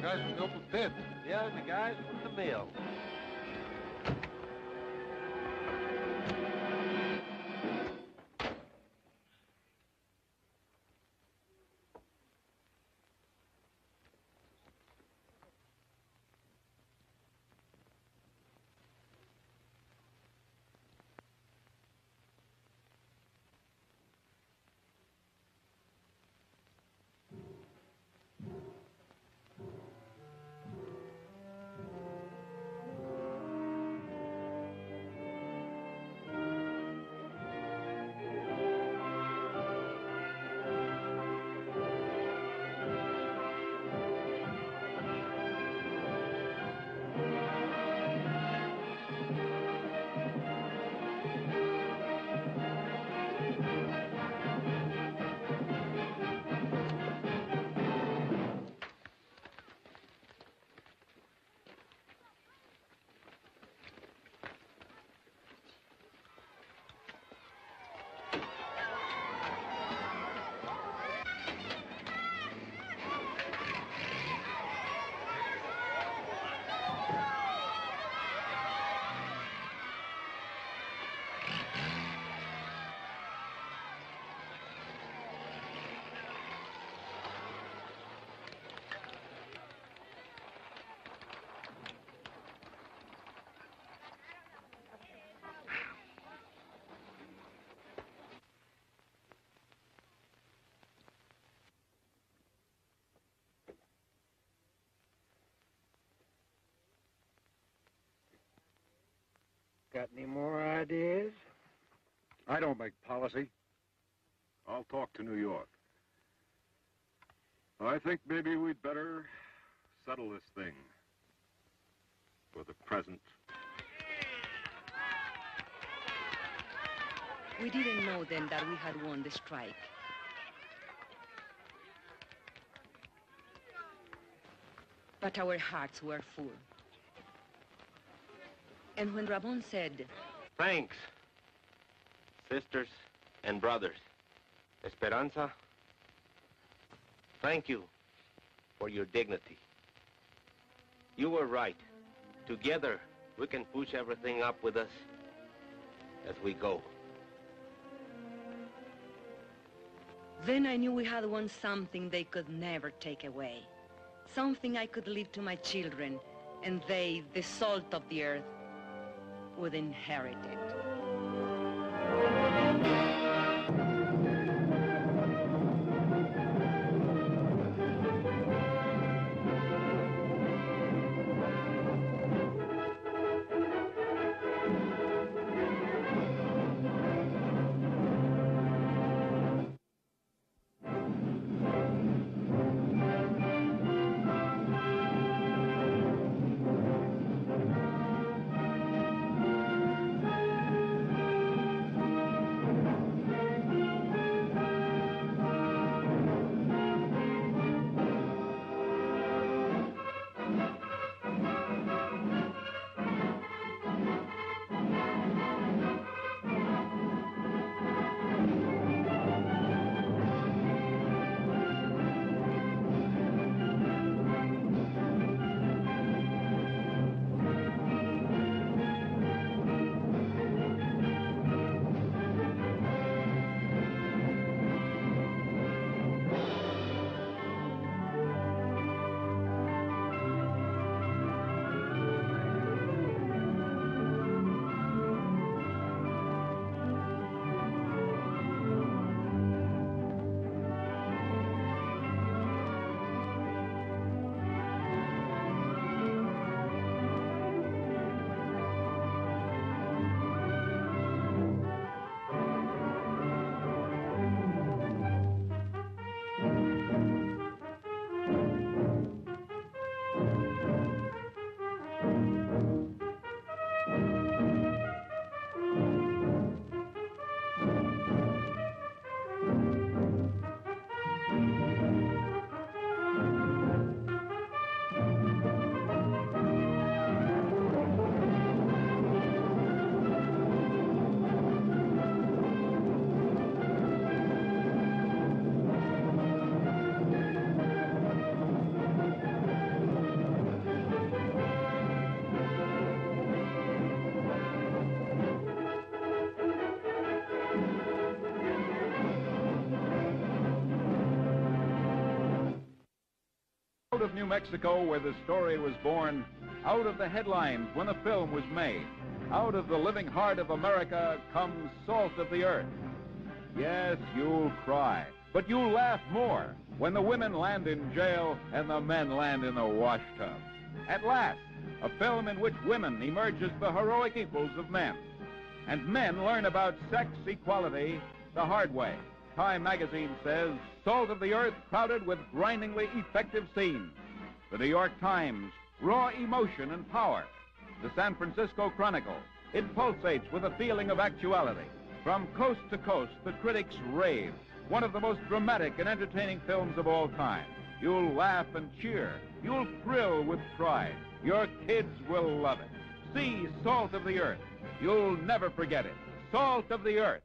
Guys from the open pit. Yeah, the guys from the mill. Got any more ideas? I don't make policy. I'll talk to New York. I think maybe we'd better settle this thing for the present. We didn't know then that we had won the strike. But our hearts were full. And when Ramon said, Thanks, sisters and brothers. Esperanza, thank you for your dignity. You were right. Together, we can push everything up with us as we go. then I knew we had won something they could never take away. Something I could leave to my children, and they, the salt of the earth, would inherit it. Out of New Mexico, where the story was born, out of the headlines when a film was made, out of the living heart of America comes Salt of the Earth. Yes, you'll cry, but you'll laugh more when the women land in jail and the men land in the wash tub. At last, a film in which women emerge as the heroic equals of men, and men learn about sex equality the hard way. Time magazine says, Salt of the Earth crowded with grindingly effective scenes. The New York Times, raw emotion and power. The San Francisco Chronicle, it pulsates with a feeling of actuality. From coast to coast, the critics rave. One of the most dramatic and entertaining films of all time. You'll laugh and cheer. You'll thrill with pride. Your kids will love it. See Salt of the Earth. You'll never forget it. Salt of the Earth.